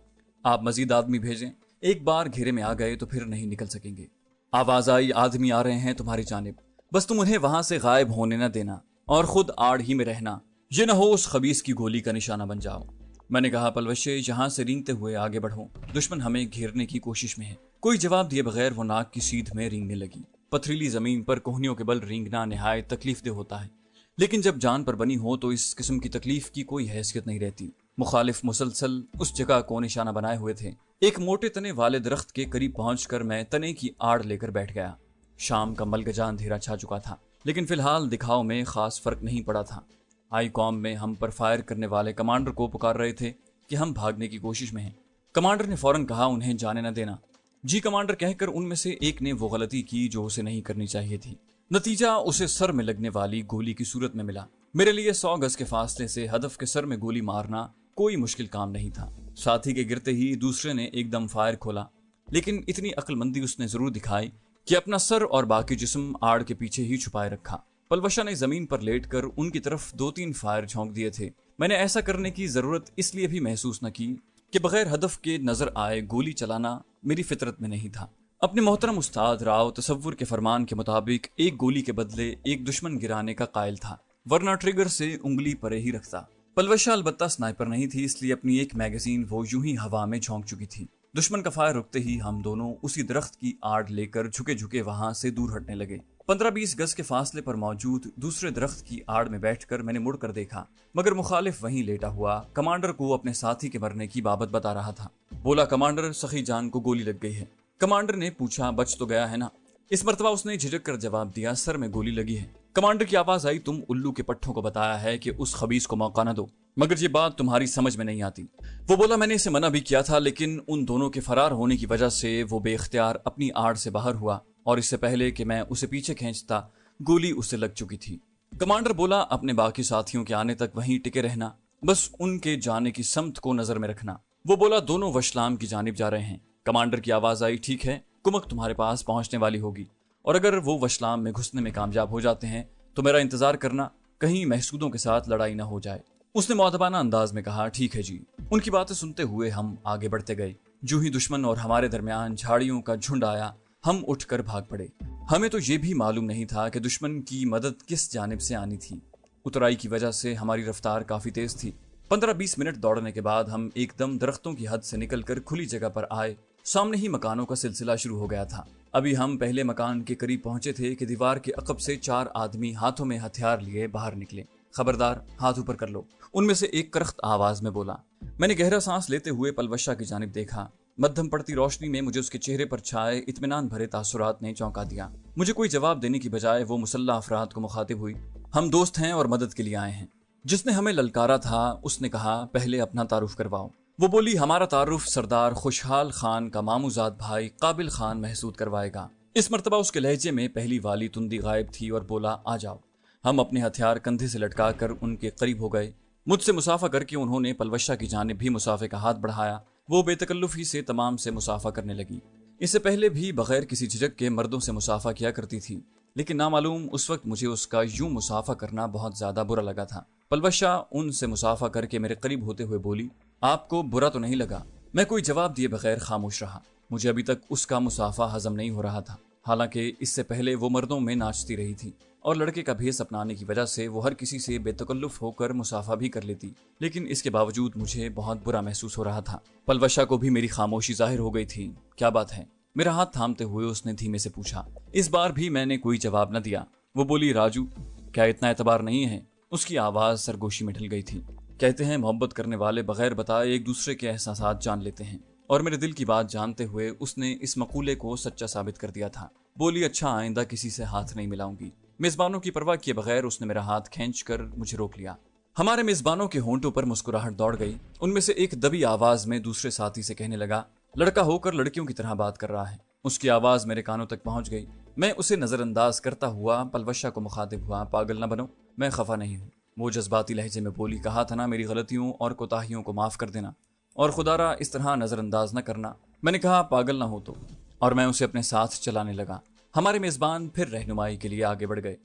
आप मजीद आदमी भेजें, एक बार घेरे में आ गए तो फिर नहीं निकल सकेंगे। आवाज आई, आदमी आ रहे हैं तुम्हारी जानिब, बस तुम उन्हें वहां से गायब होने न देना और खुद आड़ ही में रहना, ये न हो उस खबीस की गोली का निशाना बन जाओ। मैंने कहा, पलवशे यहाँ से रेंगते हुए आगे बढ़ो, दुश्मन हमें घेरने की कोशिश में है। कोई जवाब दिए बगैर वो नाक की सीध में रेंगने लगी। पथरीली जमीन पर कोहनियों के बल रेंगना निहायत तकलीफ दे होता है, लेकिन जब जान पर बनी हो तो इस किस्म की तकलीफ की कोई हैसियत नहीं रहती। मुखालिफ मुसलसल उस जगह को निशाना बनाए हुए थे। एक मोटे तने वाले दरख्त के करीब पहुंचकर मैं तने की आड़ लेकर बैठ गया। शाम का मलगजा अंधेरा छा चुका था, लेकिन फिलहाल दिखाव में खास फर्क नहीं पड़ा था। आई कॉम में हम पर फायर करने वाले कमांडर को पुकार रहे थे कि हम भागने की कोशिश में हैं। कमांडर ने फौरन कहा, उन्हें जाने न देना। जी कमांडर कहकर उनमें से एक ने वो गलती की जो उसे नहीं करनी चाहिए थी। नतीजा उसे सर में लगने वाली गोली की सूरत में मिला। मेरे लिए 100 गज के फासले से हदफ के सर में गोली मारना कोई मुश्किल काम नहीं था। साथी के गिरते ही दूसरे ने एकदम फायर खोला, लेकिन इतनी अक्लमंदी उसने जरूर दिखाई कि अपना सर और बाकी जिस्म आड़ के पीछे ही छुपाए रखा। पलवशा ने जमीन पर लेटकर उनकी तरफ 2-3 फायर झोंक दिए थे। मैंने ऐसा करने की जरूरत इसलिए भी महसूस न की कि बगैर हदफ के नजर आए गोली चलाना मेरी फितरत में नहीं था। अपने मोहतरम उस्ताद राव तसव्वुर के फरमान के मुताबिक एक गोली के बदले एक दुश्मन गिराने का कायल था, वरना ट्रिगर से उंगली परे ही रखता। पलवशा अलबत्ता स्नाइपर नहीं थी, इसलिए अपनी एक मैगजीन वो यूं ही हवा में झोंक चुकी थी। दुश्मन का फायर रुकते ही हम दोनों उसी दरख्त की आड़ लेकर झुके झुके वहां से दूर हटने लगे। 15-20 गज के फासले पर मौजूद दूसरे दरख्त की आड़ में बैठकर मैंने मुड़ कर देखा, मगर मुखालिफ वहीं लेटा हुआ कमांडर को अपने साथी के मरने की बाबत बता रहा था। बोला, कमांडर, सखी जान को गोली लग गई है। कमांडर ने पूछा, बच तो गया है ना? इस मर्तबा उसने झिझक कर जवाब दिया, सर में गोली लगी है। कमांडर की आवाज आई, तुम उल्लू के पट्टों को बताया है कि उस खबीस को मौका न दो, मगर ये बात तुम्हारी समझ में नहीं आती। वो बोला, मैंने इसे मना भी किया था, लेकिन उन दोनों के फरार होने की वजह से वो बेख्तियार अपनी आड़ से बाहर हुआ और इससे पहले कि मैं उसे पीछे खींचता गोली उसे लग चुकी थी। कमांडर बोला, अपने बाकी साथियों के आने तक वहीं टिके रहना, बस उनके जाने की समत को नजर में रखना। वो बोला, दोनों वशलाम की जानिब जा रहे हैं। कमांडर की आवाज आई, ठीक है, कुमक तुम्हारे पास पहुंचने वाली होगी, और अगर वो वशलाम में घुसने में कामयाब हो जाते हैं तो मेरा इंतजार करना, कहीं महसूदों के साथ लड़ाई ना हो जाए। उसने मुअद्दबाना अंदाज में कहा, ठीक है जी। उनकी बातें सुनते हुए हम आगे बढ़ते गए। जो ही दुश्मन और हमारे दरमियान झाड़ियों का झुंड आया, हम उठकर भाग पड़े। हमें तो ये भी मालूम नहीं था कि दुश्मन की मदद किस जानिब से आनी थी। उतराई की वजह से हमारी रफ्तार काफी तेज थी। 15-20 मिनट दौड़ने के बाद हम एकदम दरख्तों की हद से निकलकर खुली जगह पर आए। सामने ही मकानों का सिलसिला शुरू हो गया था। अभी हम पहले मकान के करीब पहुंचे थे कि दीवार के अकब से 4 आदमी हाथों में हथियार लिए बाहर निकले। खबरदार, हाथ ऊपर कर लो, उनमें से एक करख्त आवाज में बोला। मैंने गहरा सांस लेते हुए पलवशा की जानिब देखा। मध्यम पड़ती रोशनी में मुझे उसके चेहरे पर छाए इत्मीनान भरे तासुरात ने चौंका दिया। मुझे कोई जवाब देने की बजाय वो मुसल्ला अफराद को मुखातिब हुई। हम दोस्त हैं और मदद के लिए आए हैं। जिसने हमें ललकारा था उसने कहा, पहले अपना तारुफ करवाओ। वो बोली, हमारा तारुफ सरदार खुशहाल खान का मामूजाद भाई काबिल खान महसूद करवाएगा। इस मर्तबा उसके लहजे में पहली वाली तुंदी गायब थी और बोला, आ जाओ। हम अपने हथियार कंधे से लटका कर उनके करीब हो गए। मुझसे मुसाफा करके उन्होंने पलवशा की जानिब भी मुसाफे का हाथ बढ़ाया। वो बेतकल्लुफी से तमाम से मुसाफा करने लगी। इससे पहले भी बगैर किसी झिझक के मर्दों से मुसाफा किया करती थी, लेकिन नामालूम उस वक्त मुझे उसका यूं मुसाफा करना बहुत ज्यादा बुरा लगा था। पलवशा उनसे मुसाफा करके मेरे करीब होते हुए बोली, आपको बुरा तो नहीं लगा? मैं कोई जवाब दिए बगैर खामोश रहा। मुझे अभी तक उसका मुसाफा हजम नहीं हो रहा था। हालांकि इससे पहले वो मर्दों में नाचती रही थी और लड़के का भेस अपनाने की वजह से वो हर किसी से बेतकल्लुफ होकर मुसाफा भी कर लेती, लेकिन इसके बावजूद मुझे बहुत बुरा महसूस हो रहा था। पलवशा को भी मेरी खामोशी जाहिर हो गई थी। क्या बात है? मेरा हाथ थामते हुए उसने धीमे से पूछा। इस बार भी मैंने कोई जवाब न दिया। वो बोली, राजू, क्या इतना एतबार नहीं है? उसकी आवाज सरगोशी में ढल गई थी। कहते हैं मोहब्बत करने वाले बगैर बताए एक दूसरे के एहसासात जान लेते हैं, और मेरे दिल की बात जानते हुए उसने इस मकूले को सच्चा साबित कर दिया था। बोली, अच्छा, आइंदा किसी से हाथ नहीं मिलाऊंगी। मेजबानों की परवाह किए बगैर उसने मेरा हाथ खींचकर मुझे रोक लिया। हमारे मेजबानों के होंठों पर मुस्कुराहट दौड़ गई। उनमें से एक दबी आवाज में दूसरे साथी से कहने लगा, लड़का होकर लड़कियों की तरह बात कर रहा है। उसकी आवाज मेरे कानों तक पहुंच गई। मैं उसे नजरअंदाज करता हुआ पलवशा को मुखातिब हुआ, पागल न बनो, मैं खफा नहीं हूँ। वो जज्बाती लहजे में बोली, कहा था ना मेरी गलतियों और कोताहियों को माफ कर देना, और खुदारा इस तरह नजरअंदाज न करना। मैंने कहा, पागल ना हो तो, और मैं उसे अपने साथ चलाने लगा। हमारे मेजबान फिर रहनुमाई के लिए आगे बढ़ गए।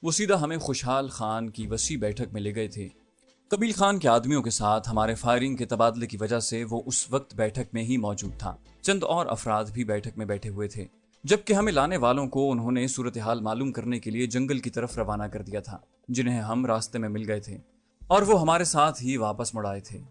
वो सीधा हमें खुशहाल खान की वसी बैठक में ले गए थे। कबील खान के आदमियों के साथ हमारे फायरिंग के तबादले की वजह से वो उस वक्त बैठक में ही मौजूद था। चंद और अफराद भी बैठक में बैठे हुए थे, जबकि हमें लाने वालों को उन्होंने सूरत हाल मालूम करने के लिए जंगल की तरफ रवाना कर दिया था, जिन्हें हम रास्ते में मिल गए थे, और वो हमारे साथ ही वापस मुड़ आए थे।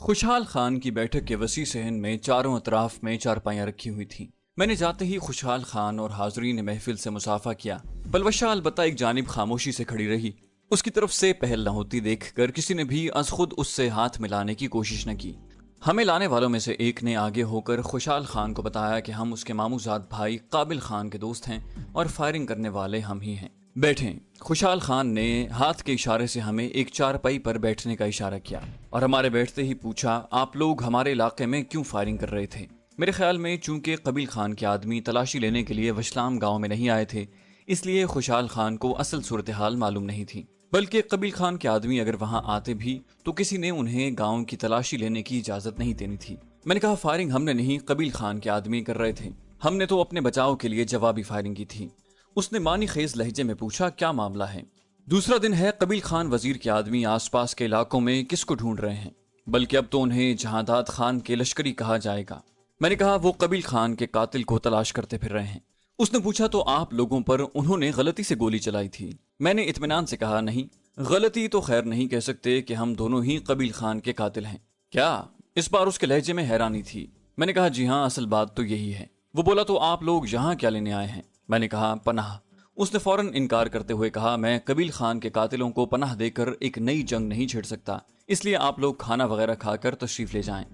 खुशहाल खान की बैठक के वसी सहन में चारों अतराफ में चारपाइयां रखी हुई थी। मैंने जाते ही खुशहाल खान और हाजरीन महफिल से मुसाफा किया। पलवशा अलबत्ता एक जानिब खामोशी से खड़ी रही। उसकी तरफ से पहल न होती देखकर किसी ने भी अज खुद उससे हाथ मिलाने की कोशिश न की। हमें लाने वालों में से एक ने आगे होकर खुशहाल खान को बताया कि हम उसके मामूजाद भाई काबिल खान के दोस्त हैं और फायरिंग करने वाले हम ही हैं। बैठें। खुशहाल खान ने हाथ के इशारे से हमें एक चारपाई पर बैठने का इशारा किया और हमारे बैठते ही पूछा, आप लोग हमारे इलाके में क्यों फायरिंग कर रहे थे? मेरे ख्याल में चूंकि कबील खान के आदमी तलाशी लेने के लिए वशलाम गांव में नहीं आए थे, इसलिए खुशहाल खान को असल सूरत हाल मालूम नहीं थी। बल्कि कबील खान के आदमी अगर वहां आते भी तो किसी ने उन्हें गांव की तलाशी लेने की इजाजत नहीं देनी थी। मैंने कहा, फायरिंग हमने नहीं, कबील खान के आदमी कर रहे थे। हमने तो अपने बचाव के लिए जवाबी फायरिंग की थी। उसने मानी खेज लहजे में पूछा, क्या मामला है? दूसरा दिन है, कबील खान वजीर के आदमी आसपास के इलाकों में किसको ढूंढ रहे हैं, बल्कि अब तो उन्हें जहादाद खान के लश्करी कहा जाएगा। मैंने कहा, वो कबील खान के कातिल को तलाश करते फिर रहे हैं। उसने पूछा, तो आप लोगों पर उन्होंने गलती से गोली चलाई थी? मैंने इत्मीनान से कहा, नहीं, गलती तो खैर नहीं कह सकते कि हम दोनों ही कबील खान के कातिल हैं। क्या? इस बार उसके लहजे में हैरानी थी। मैंने कहा, जी हाँ, असल बात तो यही है। وہ بولا تو آپ لوگ یہاں کیا لینے آئے ہیں؟ میں نے کہا پناہ۔ اس نے فوراً انکار کرتے ہوئے کہا میں قبیل خان کے قاتلوں کو پناہ دے کر ایک نئی جنگ نہیں چھیڑ سکتا، اس لیے آپ لوگ کھانا وغیرہ کھا کر تشریف لے جائیں۔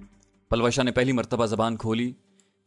پلوشہ نے پہلی مرتبہ زبان کھولی۔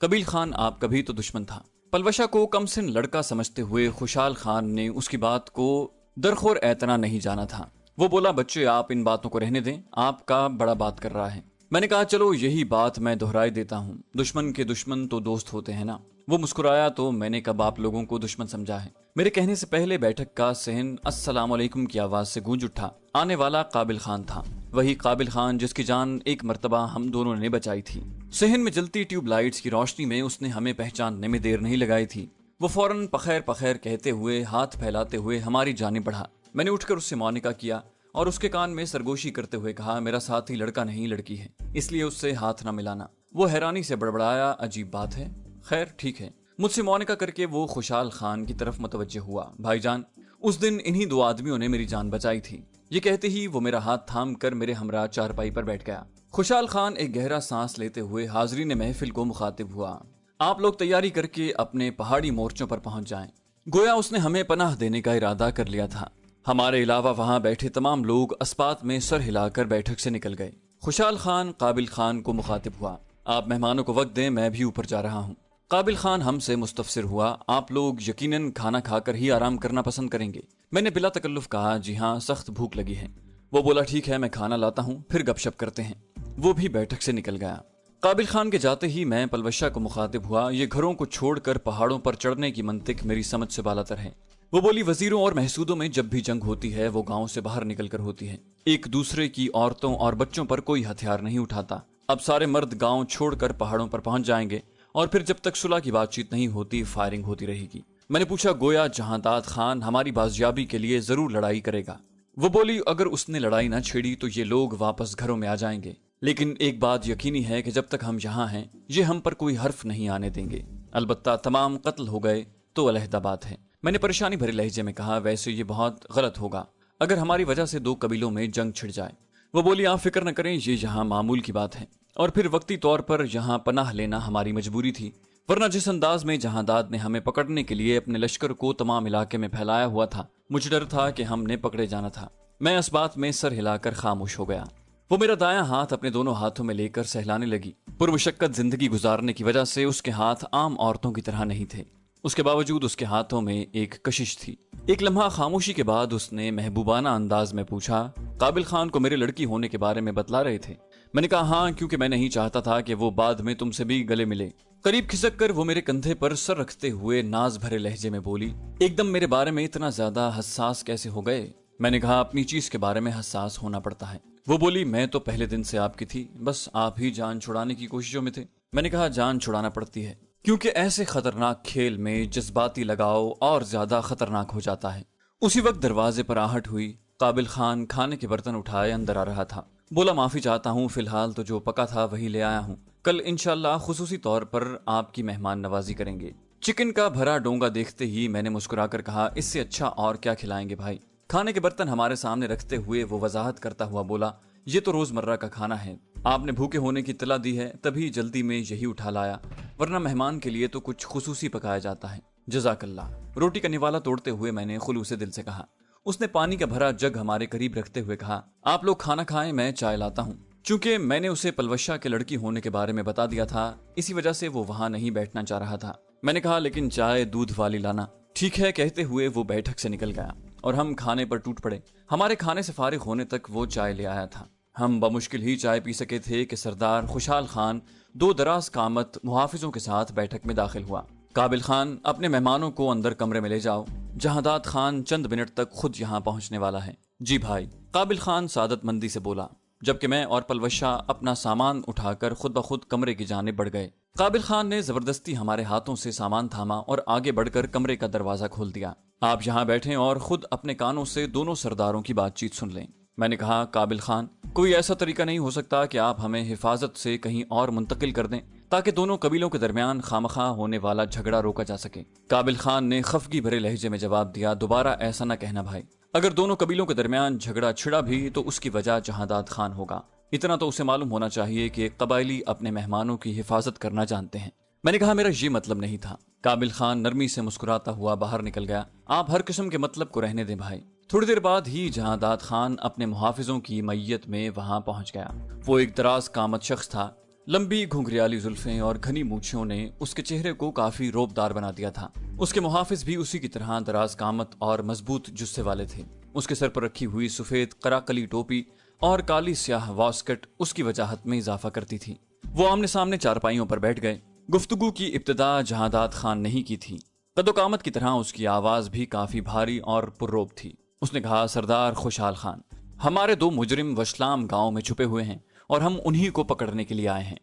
قبیل خان آپ کا بھی تو دشمن تھا۔ پلوشہ کو کم سن لڑکا سمجھتے ہوئے خوشحال خان نے اس کی بات کو درخور اعتنا نہیں جانا تھا۔ وہ بولا بچے آپ ان باتوں کو رہنے دیں، آپ کا بڑا بات کر رہا ہے۔ میں نے کہا چلو یہی بات میں دہرائی دیتا ہوں، دشمن کے دشمن تو دوست ہوتے ہیں نا۔ وہ مسکرایا تو میں نے کب آپ لوگوں کو دشمن سمجھا ہے؟ میرے کہنے سے پہلے بیٹھک کا صحن السلام علیکم کی آواز سے گونج اٹھا۔ آنے والا قابل خان تھا، وہی قابل خان جس کی جان ایک مرتبہ ہم دونوں نے بچائی تھی۔ صحن میں جلتی ٹیوب لائٹس کی روشنی میں اس نے ہمیں پہچاننے میں دیر نہیں لگائی تھی۔ وہ فوراً پخیر پخیر کہتے ہوئے ہاتھ پھیلاتے ہوئے ہماری جانب بڑھا۔ میں نے اٹھ کر اس سے معانقہ کیا اور اس کے کان میں سرگوشی کرتے ہوئے کہا میرا ساتھی لڑکا نہیں لڑکی ہے، اس لیے اس سے ہاتھ نہ ملانا۔ وہ حیرانی سے بڑبڑایا عجیب بات ہے، خیر ٹھیک ہے۔ مجھ سے معانقہ کر کے وہ خوشحال خان کی طرف متوجہ ہوا۔ بھائی جان، اس دن انہی دو آدمیوں نے میری جان بچائی تھی۔ یہ کہتے ہی وہ میرا ہاتھ تھام کر میرے ہمراہ چارپائی پر بیٹھ گیا۔ خوشحال خان ایک گہرا سانس لیتے ہوئے حاضرین محفل کو مخاطب ہوا۔ آپ لوگ تیاری کر کے اپنے پہاڑی مورچوں پر پہنچ جائیں۔ گویا اس نے ہمیں پناہ دینے کا ارادہ کر لیا تھا۔ ہمارے علاوہ وہاں بیٹھے تمام لوگ اسپات میں سر ہلا کر بیٹھک سے نکل گئے۔ خوشحال خان قابل خان کو مخاطب ہوا، آپ مہمانوں کو وقت دیں، میں بھی اوپر جا رہا ہوں۔ قابل خان ہم سے مستفسر ہوا، آپ لوگ یقیناً کھانا کھا کر ہی آرام کرنا پسند کریں گے؟ میں نے بلا تکلف کہا جی ہاں، سخت بھوک لگی ہے۔ وہ بولا ٹھیک ہے، میں کھانا لاتا ہوں، پھر گپ شپ کرتے ہیں۔ وہ بھی بیٹھک سے نکل گیا۔ قابل خان کے جاتے ہی میں پلوشہ کو مخاطب ہوا، یہ گھروں کو چھوڑ کر پہاڑوں پر چڑھنے کی منطق میری سمجھ سے بالاتر ہے۔ وہ بولی وزیروں اور محسودوں میں جب بھی جنگ ہوتی ہے وہ گاؤں سے باہر نکل کر ہوتی ہے، ایک دوسرے کی عورتوں اور بچوں پر کوئی ہتھیار نہیں اٹھاتا۔ اب سارے مرد گاؤں چھوڑ کر پہاڑوں پر پہنچ جائیں گے اور پھر جب تک صلح کی بات چیت نہیں ہوتی فائرنگ ہوتی رہے گی۔ میں نے پوچھا گویا جہاں داد خان ہماری بازیابی کے لیے ضرور لڑائی کرے گا؟ وہ بولی اگر اس نے لڑائی نہ چھیڑی تو یہ لوگ واپس گھروں میں آ جائیں گے، لیکن ایک بات یقینی ہے کہ جب تک ہم یہاں ہیں یہ ہم پر کوئی حرف نہیں آنے دیں گے، البتہ تمام قتل ہو گئے تو علیحدہ بات ہے۔ میں نے پریشانی بھرے لہجے میں کہا ویسے یہ بہت غلط ہوگا اگر ہماری وجہ سے دو قبیلوں میں جنگ چھڑ جائے۔ وہ بولی آپ فکر نہ کریں، یہ یہاں معمول کی بات ہے، اور پھر وقتی طور پر یہاں پناہ لینا ہماری مجبوری تھی، ورنہ جس انداز میں جہاں داد نے ہمیں پکڑنے کے لیے اپنے لشکر کو تمام علاقے میں پھیلایا ہوا تھا، مجھے ڈر تھا کہ ہم نے پکڑے جانا تھا۔ میں اس بات میں سر ہلا کر خاموش ہو گیا۔ وہ میرا دایاں ہاتھ اپنے دونوں ہاتھوں میں لے کر سہلانے لگی۔ پرمشقت زندگی گزارنے کی وجہ سے اس کے ہاتھ عام عورتوں کی طرح نہیں تھے، اس کے باوجود اس کے ہاتھوں میں ایک کشش تھی۔ ایک لمحہ خاموشی کے بعد اس نے محبوبانہ انداز میں پوچھا قابل خان کو میرے لڑکی ہونے کے بارے میں بتلا رہے تھے؟ میں نے کہا ہاں، کیونکہ میں نہیں چاہتا تھا کہ وہ بعد میں تم سے بھی گلے ملے۔ قریب کھسک کر وہ میرے کندھے پر سر رکھتے ہوئے ناز بھرے لہجے میں بولی ایک دم میرے بارے میں اتنا زیادہ حساس کیسے ہو گئے؟ میں نے کہا اپنی چیز کے بارے میں حساس ہونا پڑتا ہے۔ وہ بولی میں تو پہلے دن سے آپ کی تھی، بس آپ ہی جان چھڑانے کی کوششوں میں تھے۔ میں نے کہا جان چھڑانا پڑتی ہے کیونکہ ایسے خطرناک کھیل میں جذباتی لگاؤ اور زیادہ خطرناک ہو جاتا ہے۔ اسی وقت دروازے پر آہٹ ہوئی۔ قابل خان کھانے کے برتن اٹھائے اندر آ رہا تھا۔ بولا معافی چاہتا ہوں، فی الحال تو جو پکا تھا وہی لے آیا ہوں، کل انشاءاللہ خصوصی طور پر آپ کی مہمان نوازی کریں گے۔ چکن کا بھرا ڈونگا دیکھتے ہی میں نے مسکرا کر کہا اس سے اچھا اور کیا کھلائیں گے بھائی؟ کھانے کے برتن ہمارے سامنے رکھتے ہوئے وہ وضاحت کرتا ہوا بولا یہ تو روزمرہ کا کھانا ہے، آپ نے بھوکے ہونے کی اطلاع دی ہے تبھی جلدی میں یہی اٹھا لایا، ورنہ مہمان کے لیے تو کچھ خصوصی پکایا جاتا ہے۔ جزاک اللہ۔ روٹی کا نوالا توڑتے ہوئے میں نے خلوص دل سے کہا۔ اس نے پانی کا بھرا جگ ہمارے قریب رکھتے ہوئے کہا آپ لوگ کھانا کھائیں، میں چائے لاتا ہوں۔ چونکہ میں نے اسے پلوشہ کے لڑکی ہونے کے بارے میں بتا دیا تھا، اسی وجہ سے وہ وہاں نہیں بیٹھنا چاہ رہا تھا۔ میں نے کہا لیکن چائے دودھ والی لانا۔ ٹھیک ہے کہتے ہوئے وہ بیٹھک سے نکل گیا اور ہم کھانے پر ٹوٹ پڑے۔ ہمارے کھانے سے فارغ ہونے تک وہ چائے لے آیا تھا۔ ہم بمشکل ہی چائے پی سکے تھے کہ سردار خوشحال خان دو دراز قامت محافظوں کے ساتھ بیٹھک میں داخل ہوا۔ قابل خان اپنے مہمانوں کو اندر کمرے میں لے جاؤ، جہاں داد خان چند منٹ تک خود یہاں پہنچنے والا ہے۔ جی بھائی، قابل خان سعادت مندی سے بولا، جبکہ میں اور پلوشہ اپنا سامان اٹھا کر خود بخود کمرے کی جانب بڑھ گئے۔ قابل خان نے زبردستی ہمارے ہاتھوں سے سامان تھاما اور آگے بڑھ کر کمرے کا دروازہ کھول دیا۔ آپ یہاں بیٹھیں اور خود اپنے کانوں سے دونوں سرداروں کی بات چیت سن لیں۔ میں نے کہا قابل خان، کوئی ایسا طریقہ نہیں ہو سکتا کہ آپ ہمیں حفاظت سے کہیں اور منتقل کر دیں تاکہ دونوں قبیلوں کے درمیان خامخواہ ہونے والا جھگڑا روکا جا سکے؟ قابل خان نے خفگی بھرے لہجے میں جواب دیا دوبارہ ایسا نہ کہنا بھائی، اگر دونوں قبیلوں کے درمیان جھگڑا چھڑا بھی تو اس کی وجہ جہانداد خان ہوگا، اتنا تو اسے معلوم ہونا چاہیے کہ قبائلی اپنے مہمانوں کی حفاظت کرنا جانتے ہیں۔ میں نے کہا میرا یہ مطلب نہیں تھا۔ قابل خان نرمی سے مسکراتا ہوا باہر نکل گیا۔ آپ ہر قسم کے مطلب کو رہنے دیں بھائی۔ تھوڑی دیر بعد ہی جہانداد خان اپنے محافظوں کی میت میں وہاں پہنچ گیا۔ وہ ایک دراز قامت شخص تھا۔ لمبی گھنگریالی زلفیں اور گھنی مونچھوں نے اس کے چہرے کو کافی روبدار بنا دیا تھا۔ اس کے محافظ بھی اسی کی طرح دراز قامت اور مضبوط جثے والے تھے۔ اس کے سر پر رکھی ہوئی سفید قراقلی ٹوپی اور کالی سیاہ واسکٹ اس کی وجاہت میں اضافہ کرتی تھی۔ وہ آمنے سامنے چارپائیوں پر بیٹھ گئے۔ گفتگو کی ابتدا جہانداد خان نے ہی کی تھی۔ قد و قامت کی طرح اس کی آواز بھی کافی بھاری اور پرروب تھی۔ اس نے کہا، سردار خوشحال خان، ہمارے 2 مجرم وشلام گاؤں میں چھپے ہوئے ہیں اور ہم انہی کو پکڑنے کے لیے آئے ہیں۔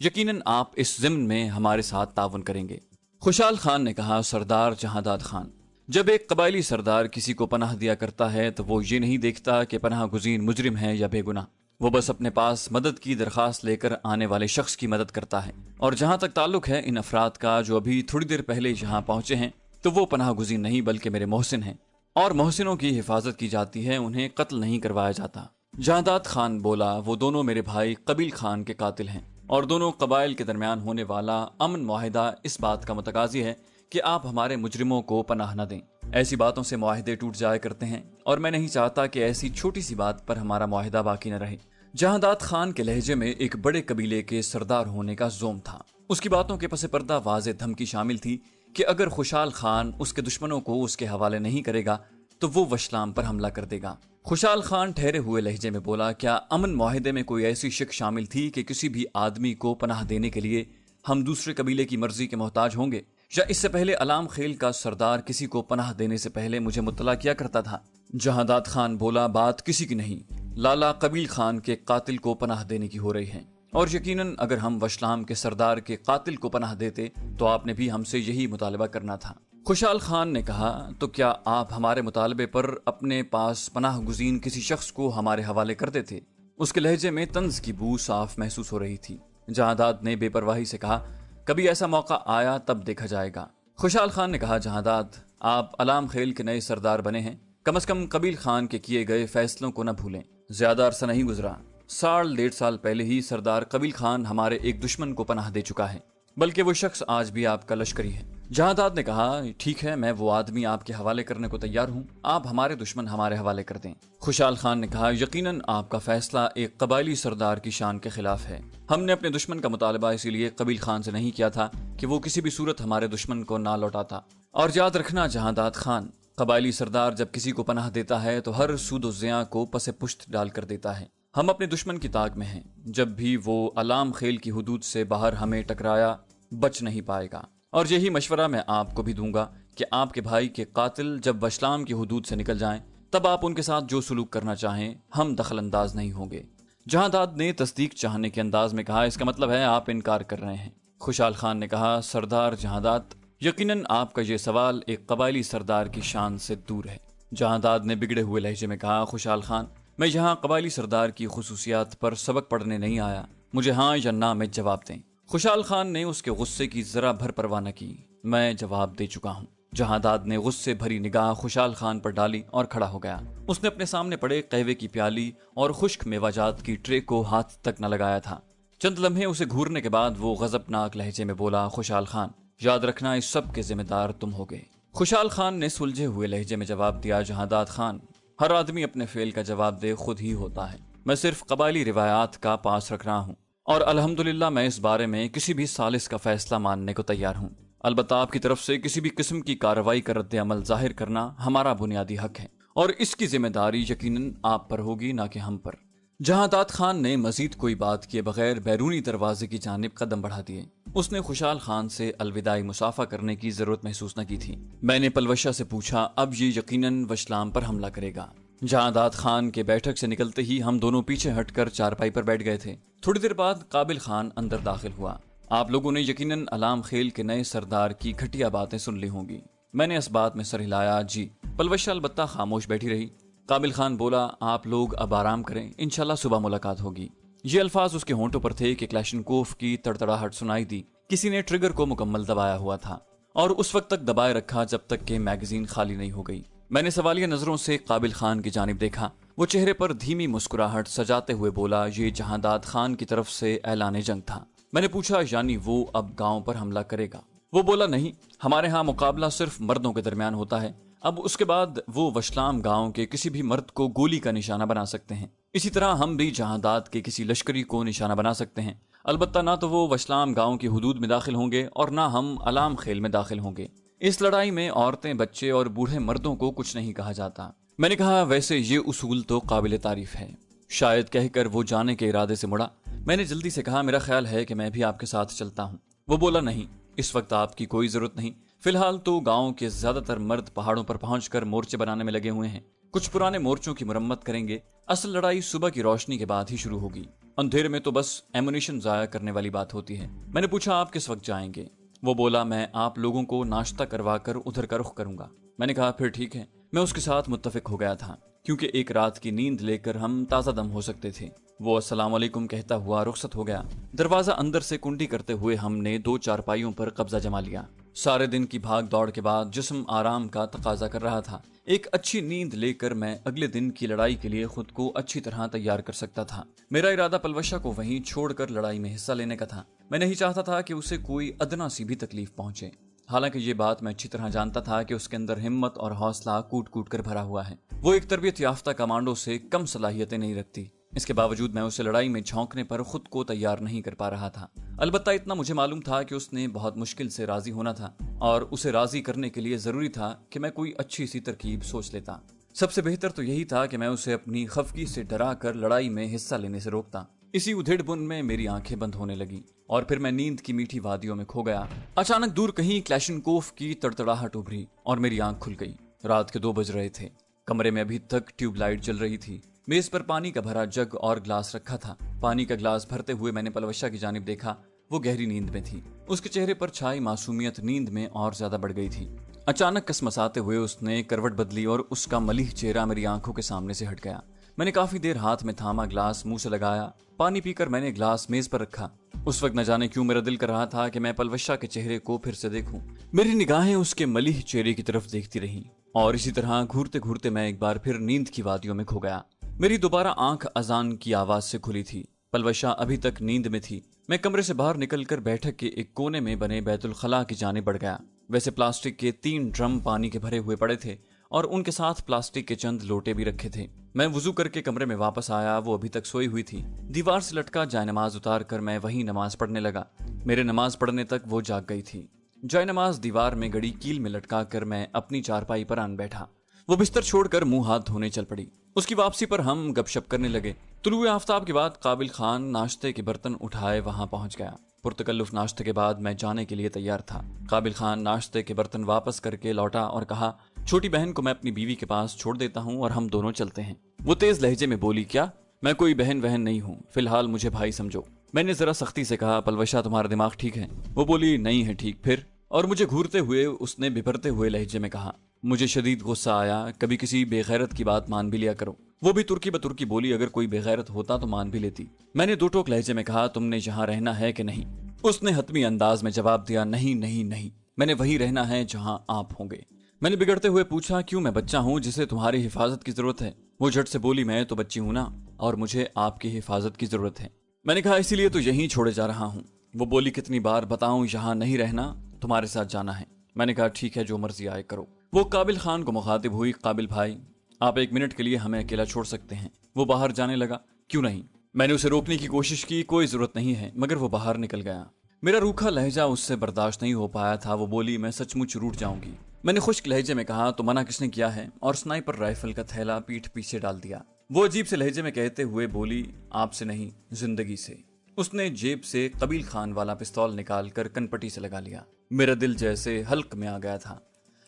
یقیناً آپ اس ضمن میں ہمارے ساتھ تعاون کریں گے۔ خوشحال خان نے کہا، سردار جہانداد خان، جب ایک قبائلی سردار کسی کو پناہ دیا کرتا ہے تو وہ یہ نہیں دیکھتا کہ پناہ گزین مجرم ہے یا بے گناہ۔ وہ بس اپنے پاس مدد کی درخواست لے کر آنے والے شخص کی مدد کرتا ہے۔ اور جہاں تک تعلق ہے ان افراد کا جو ابھی تھوڑی دیر پہلے یہاں پہنچے ہیں، تو وہ پناہ گزین نہیں بلکہ میرے محسن ہیں، اور محسنوں کی حفاظت کی جاتی ہے، انہیں قتل نہیں کروایا جاتا۔ جہانداد خان بولا، وہ دونوں میرے بھائی قبیل خان کے قاتل ہیں، اور دونوں قبائل کے درمیان ہونے والا امن معاہدہ اس بات کا متقاضی ہے کہ آپ ہمارے مجرموں کو پناہ نہ دیں۔ ایسی باتوں سے معاہدے ٹوٹ جایا کرتے ہیں، اور میں نہیں چاہتا کہ ایسی چھوٹی سی بات پر ہمارا معاہدہ باقی نہ رہے۔ جہانداد خان کے لہجے میں ایک بڑے قبیلے کے سردار ہونے کا زوم تھا۔ اس کی باتوں کے پس پردہ واضح دھمکی شامل تھی کہ اگر خوشحال خان اس کے دشمنوں کو اس کے حوالے نہیں کرے گا تو وہ وشلام پر حملہ کر دے گا۔ خوشحال خان ٹھہرے ہوئے لہجے میں بولا، کیا امن معاہدے میں کوئی ایسی شک شامل تھی کہ کسی بھی آدمی کو پناہ دینے کے لیے ہم دوسرے قبیلے کی مرضی کے محتاج ہوں گے؟ یا اس سے پہلے علام خیل کا سردار کسی کو پناہ دینے سے پہلے مجھے مطلع کیا کرتا تھا؟ جہانداد خان بولا، بات کسی کی نہیں، لالا قبیل خان کے قاتل کو پناہ دینے کی ہو رہی ہے، اور یقیناً اگر ہم وشلام کے سردار کے قاتل کو پناہ دیتے تو آپ نے بھی ہم سے یہی مطالبہ کرنا تھا۔ خوشحال خان نے کہا، تو کیا آپ ہمارے مطالبے پر اپنے پاس پناہ گزین کسی شخص کو ہمارے حوالے کر دیتے؟ اس کے لہجے میں طنز کی بو صاف محسوس ہو رہی تھی۔ جہانداد نے بے پرواہی سے کہا، کبھی ایسا موقع آیا تب دیکھا جائے گا۔ خوشحال خان نے کہا، جہانداد، آپ علام خیل کے نئے سردار بنے ہیں، کم از کم قبیل خان کے کیے گئے فیصلوں کو نہ بھولیں۔ زیادہ عرصہ نہیں گزرا، 1.5 سال پہلے ہی سردار قبیل خان ہمارے ایک دشمن کو پناہ دے چکا ہے، بلکہ وہ شخص آج بھی آپ کا لشکری ہے۔ جہانداد نے کہا، ٹھیک ہے، میں وہ آدمی آپ کے حوالے کرنے کو تیار ہوں، آپ ہمارے دشمن ہمارے حوالے کر دیں۔ خوشحال خان نے کہا، یقیناً آپ کا فیصلہ ایک قبائلی سردار کی شان کے خلاف ہے۔ ہم نے اپنے دشمن کا مطالبہ اسی لیے قبیل خان سے نہیں کیا تھا کہ وہ کسی بھی صورت ہمارے دشمن کو نہ لوٹاتا۔ اور یاد رکھنا جہانداد خان، قبائلی سردار جب کسی کو پناہ دیتا ہے تو ہر سود و زیاں کو پس پشت ڈال کر دیتا ہے۔ ہم اپنے دشمن کی طاق میں ہیں، جب بھی وہ علام خیل کی حدود سے باہر ہمیں ٹکرایا بچ نہیں پائے گا۔ اور یہی مشورہ میں آپ کو بھی دوں گا کہ آپ کے بھائی کے قاتل جب وشلام کی حدود سے نکل جائیں تب آپ ان کے ساتھ جو سلوک کرنا چاہیں ہم دخل انداز نہیں ہوں گے۔ جہانداد نے تصدیق چاہنے کے انداز میں کہا، اس کا مطلب ہے آپ انکار کر رہے ہیں؟ خوشحال خان نے کہا، سردار جہانداد، یقیناً آپ کا یہ سوال ایک قبائلی سردار کی شان سے دور ہے۔ جہانداد نے بگڑے ہوئے لہجے میں کہا، خوشحال خان، میں یہاں قبائلی سردار کی خصوصیات پر سبق پڑھنے نہیں آیا، مجھے ہاں یا نہ میں جواب دیں۔ خوشحال خان نے اس کے غصے کی ذرا بھر پرواہ نہ کی، میں جواب دے چکا ہوں۔ جہانداد نے غصے بھری نگاہ خوشحال خان پر ڈالی اور کھڑا ہو گیا۔ اس نے اپنے سامنے پڑے قہوے کی پیالی اور خشک میوہ جات کی ٹرے کو ہاتھ تک نہ لگایا تھا۔ چند لمحے اسے گھورنے کے بعد وہ غضبناک لہجے میں بولا، خوشحال خان، یاد رکھنا اس سب کے ذمہ دار تم ہوگے۔ خوشحال خان نے سلجھے ہوئے لہجے میں جواب دیا، جہانداد خان، ہر آدمی اپنے فعل کا جواب دے خود ہی ہوتا ہے، میں صرف قبائلی روایات کا پاس رکھ رہا ہوں، اور الحمدللہ میں اس بارے میں کسی بھی ثالث کا فیصلہ ماننے کو تیار ہوں۔ البتہ آپ کی طرف سے کسی بھی قسم کی کارروائی کا رد عمل ظاہر کرنا ہمارا بنیادی حق ہے، اور اس کی ذمہ داری یقیناً آپ پر ہوگی نہ کہ ہم پر۔ جہانداد خان نے مزید کوئی بات کیے بغیر بیرونی دروازے کی جانب قدم بڑھا دیے۔ اس نے خوشحال خان سے الوداعی مصافحہ کرنے کی ضرورت محسوس نہ کی تھی۔ میں نے پلوشہ سے پوچھا، اب یہ یقیناً وشلام پر حملہ کرے گا؟ جہانداد خان کے بیٹھک سے نکلتے ہی ہم دونوں پیچھے ہٹ کر چارپائی پر بیٹھ گئے تھے۔ تھوڑی دیر بعد قابل خان اندر داخل ہوا۔ آپ لوگوں نے یقیناً علام خیل کے نئے سردار کی گھٹیا باتیں سن لی ہوں گی۔ میں نے اس بات میں سر ہلایا، جی۔ پلوشہ البتہ خاموش بیٹھی رہی۔ قابل خان بولا، آپ لوگ اب آرام کریں، انشاءاللہ صبح ملاقات ہوگی۔ یہ الفاظ اس کے ہونٹوں پر تھے کہ کلاشنکوف کی تڑتڑاہٹ سنائی دی۔ کسی نے ٹریگر کو مکمل دبایا ہوا تھا، اور اس وقت تک دبائے رکھا جب تک کہ میگزین خالی نہیں ہو گئی۔ میں نے سوالیہ نظروں سے قابل خان کی جانب دیکھا۔ وہ چہرے پر دھیمی مسکراہٹ سجاتے ہوئے بولا، یہ جہانداد خان کی طرف سے اعلان جنگ تھا۔ मैंने पूछा यानी वो अब गांव पर हमला करेगा? वो बोला नहीं, हमारे यहाँ मुकाबला सिर्फ मर्दों के दरमियान होता है। अब उसके बाद वो वशलाम गांव के किसी भी मर्द को गोली का निशाना बना सकते हैं। इसी तरह हम भी जहादात के किसी लश्करी को निशाना बना सकते हैं। अलबत्ता ना तो वो वशलाम गांव की हुदूद में दाखिल होंगे और ना हम अलाम खेल में दाखिल होंगे। इस लड़ाई में औरतें, बच्चे और बूढ़े मर्दों को कुछ नहीं कहा जाता। मैंने कहा वैसे ये उसूल तो काबिल तारीफ है। शायद कहकर वो जाने के इरादे से मुड़ा। मैंने जल्दी से कहा मेरा ख्याल है कि मैं भी आपके साथ चलता हूँ। वो बोला नहीं, इस वक्त आपकी कोई जरूरत नहीं। फिलहाल तो गांव के ज्यादातर मर्द पहाड़ों पर पहुंचकर मोर्चे बनाने में लगे हुए हैं। कुछ पुराने मोर्चों की मुरम्मत करेंगे। असल लड़ाई सुबह की रोशनी के बाद ही शुरू होगी। अंधेरे में तो बस एमुनिशन जाया करने वाली बात होती है। मैंने पूछा आप किस वक्त जाएंगे? वो बोला मैं आप लोगों को नाश्ता करवा कर उधर का रुख करूंगा। मैंने कहा फिर ठीक है। मैं उसके साथ मुत्तफिक हो गया था क्योंकि एक रात की नींद लेकर हम ताज़ा दम हो सकते थे। वो अस्सलाम वालेकुम कहता हुआ रुखसत हो गया। दरवाजा अंदर से कुंडी करते हुए हमने 2 चारपाइयों पर कब्जा जमा लिया। सारे दिन की भाग दौड़ के बाद जिस्म आराम का तकाजा कर रहा था। एक अच्छी नींद लेकर मैं अगले दिन की लड़ाई के लिए खुद को अच्छी तरह तैयार कर सकता था। मेरा इरादा पलवशा को वहीं छोड़कर लड़ाई में हिस्सा लेने का था। मैं नहीं चाहता था कि उसे कोई अदना सी भी तकलीफ पहुंचे। हालांकि ये बात मैं अच्छी तरह जानता था कि उसके अंदर हिम्मत और हौसला कूट कूट कर भरा हुआ है। वो एक तरबियत याफ्ता कमांडो से कम सलाहियतें नहीं रखती। इसके बावजूद मैं उसे लड़ाई में झोंकने पर खुद को तैयार नहीं कर पा रहा था। अलबत्ता इतना मुझे मालूम था कि उसने बहुत मुश्किल से राजी होना था और उसे राजी करने के लिए जरूरी था कि मैं कोई अच्छी सी तरकीब सोच लेता। सबसे बेहतर तो यही था कि मैं उसे अपनी खफगी से डरा कर लड़ाई में हिस्सा लेने से रोकता। इसी उधेड़-बुन में मेरी आंखें बंद होने लगी और फिर मैं नींद की मीठी वादियों में खो गया। अचानक दूर कहीं क्लैशनकोफ की तड़तड़ाहट उभरी और मेरी आंख खुल गई। रात के 2 बज रहे थे। कमरे में अभी तक ट्यूबलाइट जल रही थी। मेज पर पानी का भरा जग और ग्लास रखा था। पानी का ग्लास भरते हुए मैंने पलवशा की जानिब देखा। वो गहरी नींद में थी। उसके चेहरे पर छाई मासूमियत नींद में और ज्यादा बढ़ गई थी। अचानक कसमसाते हुए उसने करवट बदली और उसका मलिह चेहरा मेरी आंखों के सामने से हट गया। मैंने काफी देर हाथ में थामा ग्लास मुंह से लगाया। पानी पीकर मैंने ग्लास मेज पर रखा। उस वक्त न जाने क्यों मेरा दिल कर रहा था कि मैं पलवशा के चेहरे को फिर से देखूं। मेरी निगाहें उसके मलिह चेहरे की तरफ देखती रहीं और इसी तरह घूरते घूरते मैं एक बार फिर नींद की वादियों में खो गया। मेरी दोबारा आंख अजान की आवाज से खुली थी। पलवशा अभी तक नींद में थी। मैं कमरे से बाहर निकलकर बैठक के एक कोने में बने बैतुल खला की जाने बढ़ गया। वैसे प्लास्टिक के 3 ड्रम पानी के भरे हुए पड़े थे और उनके साथ प्लास्टिक के चंद लोटे भी रखे थे। मैं वुजू करके कमरे में वापस आया। वो अभी तक सोई हुई थी। दीवार से लटका जायनमाज उतार कर मैं वहीं नमाज पढ़ने लगा। मेरे नमाज पढ़ने तक वो जाग गई थी। जायनमाज दीवार में गड़ी कील में लटका कर मैं अपनी चारपाई पर आन बैठा। वो बिस्तर छोड़कर मुंह हाथ धोने चल पड़ी। उसकी वापसी पर हम गपशप करने लगे। तुलुए आफ्ताब के बाद काबिल खान नाश्ते के बर्तन उठाए वहां पहुंच गया। पुरतकल्लुफ नाश्ते के बाद मैं जाने के लिए तैयार था। काबिल खान नाश्ते के बर्तन वापस करके लौटा और कहा छोटी बहन को मैं अपनी बीवी के पास छोड़ देता हूँ और हम दोनों चलते हैं। वो तेज लहजे में बोली क्या? मैं कोई बहन वहन नहीं हूँ, फिलहाल मुझे भाई समझो। मैंने जरा सख्ती से कहा पलवशा तुम्हारा दिमाग ठीक है? वो बोली नहीं है ठीक। फिर? और मुझे घूरते हुए उसने बिभरते हुए लहजे में कहा मुझे शदीद गुस्सा आया। कभी किसी बेगैरत की बात मान भी लिया करो। वो भी तुर्की बतुर्की बोली अगर कोई बेगैरत होता तो मान भी लेती। मैंने 2 टोक लहजे में कहा तुमने यहाँ रहना है कि नहीं? उसने हतमी अंदाज में जवाब दिया नहीं नहीं नहीं, मैंने वही रहना है जहाँ आप होंगे। मैंने बिगड़ते हुए पूछा क्यों? मैं बच्चा हूँ जिसे तुम्हारी हिफाजत की जरूरत है। वो झट से बोली मैं तो बच्ची हूं ना और मुझे आपकी हिफाजत की जरूरत है। मैंने कहा इसीलिए तो यहीं छोड़े जा रहा हूँ। वो बोली कितनी बार बताऊं यहाँ नहीं रहना, तुम्हारे साथ जाना है। मैंने कहा ठीक है जो मर्जी आए करो। वो काबिल खान को मुखातिब हुई काबिल भाई आप 1 मिनट के लिए हमें अकेला छोड़ सकते हैं? वो बाहर जाने लगा। क्यों नहीं? मैंने उसे रोकने की कोशिश की, कोई जरूरत नहीं है, मगर वो बाहर निकल गया। मेरा रूखा लहजा उससे बर्दाश्त नहीं हो पाया था। वो बोली मैं सचमुच रूठ जाऊंगी। मैंने खुश्क लहजे में कहा तो मना किसने किया है? और स्नाइपर राइफल का थैला पीठ पीछे डाल दिया। वो अजीब से लहजे में कहते हुए बोली आपसे नहीं जिंदगी से। उसने जेब से कबील खान वाला पिस्तौल निकाल कर कनपटी से लगा लिया। मेरा दिल जैसे हल्क में आ गया था।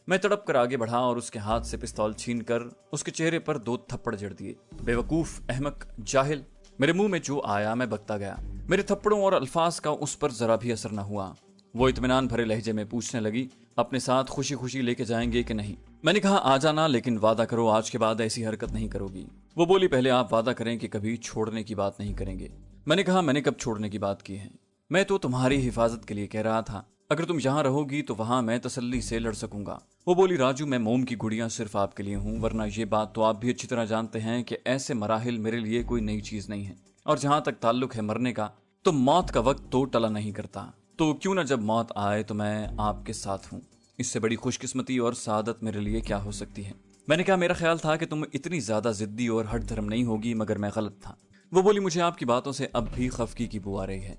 मैं तड़प कर आगे बढ़ा और उसके हाथ से पिस्तौल छीनकर उसके चेहरे पर 2 थप्पड़ जड़ दिए। बेवकूफ, अहमक, जाहिल। मेरे मुंह में जो आया मैं बकता गया। मेरे थप्पड़ों और अल्फाज का उस पर जरा भी असर न हुआ। वो इत्मीनान भरे लहजे में पूछने लगी अपने साथ खुशी खुशी लेके जाएंगे कि नहीं? मैंने कहा आ जाना, लेकिन वादा करो आज के बाद ऐसी हरकत नहीं करोगी। वो बोली पहले आप वादा करें कि कभी छोड़ने की बात नहीं करेंगे। मैंने कहा मैंने कब छोड़ने की बात की है? मैं तो तुम्हारी हिफाजत के लिए कह रहा था। अगर तुम यहाँ रहोगी तो वहां मैं तसल्ली से लड़ सकूंगा। वो बोली राजू मैं मोम की गुड़ियां सिर्फ आपके लिए हूँ, वरना ये बात तो आप भी अच्छी तरह जानते हैं कि ऐसे मराहिल मेरे लिए कोई नई चीज नहीं है। और जहां तक ताल्लुक है मरने का, तो मौत का वक्त तो टला नहीं करता, तो क्यों ना जब मौत आए तो मैं आपके साथ हूँ। इससे बड़ी खुशकिस्मती और सादत मेरे लिए क्या हो सकती है। मैंने कहा, मेरा ख्याल था कि तुम इतनी ज्यादा जिद्दी और हट धर्म नहीं होगी, मगर मैं गलत था। वो बोली, मुझे आपकी बातों से अब भी खफगी की बू आ रही है।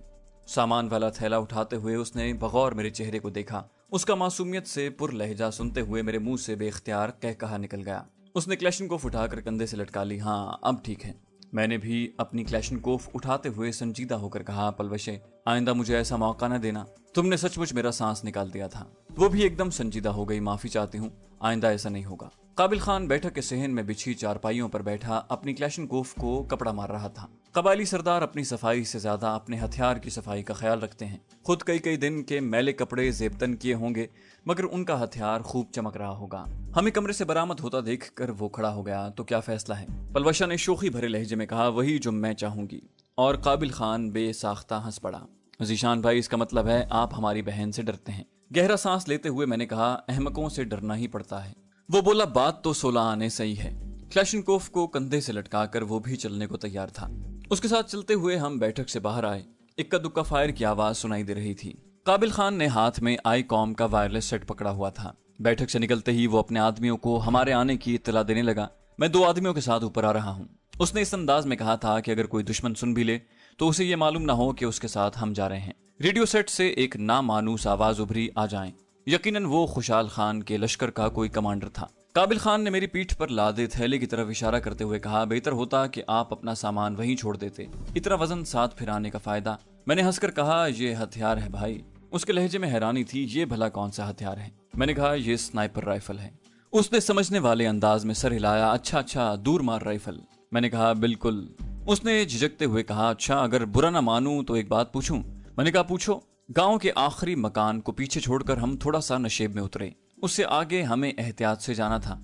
सामान वाला थैला उठाते हुए उसने बगौर मेरे चेहरे को देखा। उसका मासूमियत से पुर लहजा सुनते हुए मेरे मुंह से बेख्तियार कह कहा निकल गया। उसने क्लैशनकोफ उठाकर कंधे से लटका ली। हाँ, अब ठीक है। मैंने भी अपनी क्लैशनकोफ उठाते हुए संजीदा होकर कहा, पलवशे, आइंदा मुझे ऐसा मौका न देना। तुमने सचमुच मेरा सांस निकाल दिया था। वो भी एकदम संजीदा हो गई। माफी चाहती हूँ, आइंदा ऐसा नहीं होगा। काबिल खान बैठक के सेहन में बिछी चारपाइयों पर बैठा अपनी क्लैशनकोफ को कपड़ा मार रहा था। कबायली सरदार अपनी सफाई से ज्यादा अपने हथियार की सफाई का ख्याल रखते हैं। खुद कई कई दिन के मैले कपड़े जेबतन किए होंगे, मगर उनका हथियार खूब चमक रहा होगा। हमें कमरे से बरामद होता देखकर वो खड़ा हो गया। तो क्या फैसला है? पलवशा ने शोखी भरे लहजे में कहा, वही जो मैं चाहूंगी। और काबिल खान बेसाख्ता हंस पड़ा। जीशान भाई, इसका मतलब है आप हमारी बहन से डरते हैं। गहरा सांस लेते हुए मैंने कहा, अहमकों से डरना ही पड़ता है। वो बोला, बात तो 16 आने सही है। क्लैशनकोफ को कंधे से लटकाकर वो भी चलने को तैयार था। उसके साथ चलते हुए हम बैठक से बाहर आए। इक्का दुक्का फायर की आवाज सुनाई दे रही थी। काबिल खान ने हाथ में आई कॉम का वायरलेस सेट पकड़ा हुआ था। बैठक से निकलते ही वो अपने आदमियों को हमारे आने की इत्तला देने लगा। मैं 2 आदमियों के साथ ऊपर आ रहा हूँ। उसने इस अंदाज में कहा था कि अगर कोई दुश्मन सुन भी ले तो उसे ये मालूम ना हो कि उसके साथ हम जा रहे हैं। रेडियो सेट से एक नामानूस आवाज उभरी, आ जाएं। यकीनन वो खुशाल खान के लश्कर का कोई कमांडर था। काबिल खान ने मेरी पीठ पर लादे थैले की तरफ इशारा करते हुए कहा, बेहतर होता कि आप अपना सामान वहीं छोड़ देते, इतना वजन साथ फिराने का फायदा। मैंने हंसकर कहा, ये हथियार है भाई। उसके लहजे में हैरानी थी। ये भला कौन सा हथियार है? मैंने कहा, ये स्नाइपर राइफल है। उसने समझने वाले अंदाज में सर हिलाया। अच्छा, दूर मार राइफल। मैंने कहा, बिल्कुल। उसने झिझकते हुए कहा, अच्छा, अगर बुरा ना मानूं तो एक बात पूछूं? मैंने कहा, पूछो। गांव के आखिरी मकान को पीछे छोड़कर हम थोड़ा सा नशेब में उतरे। उससे आगे हमें एहतियात से जाना था।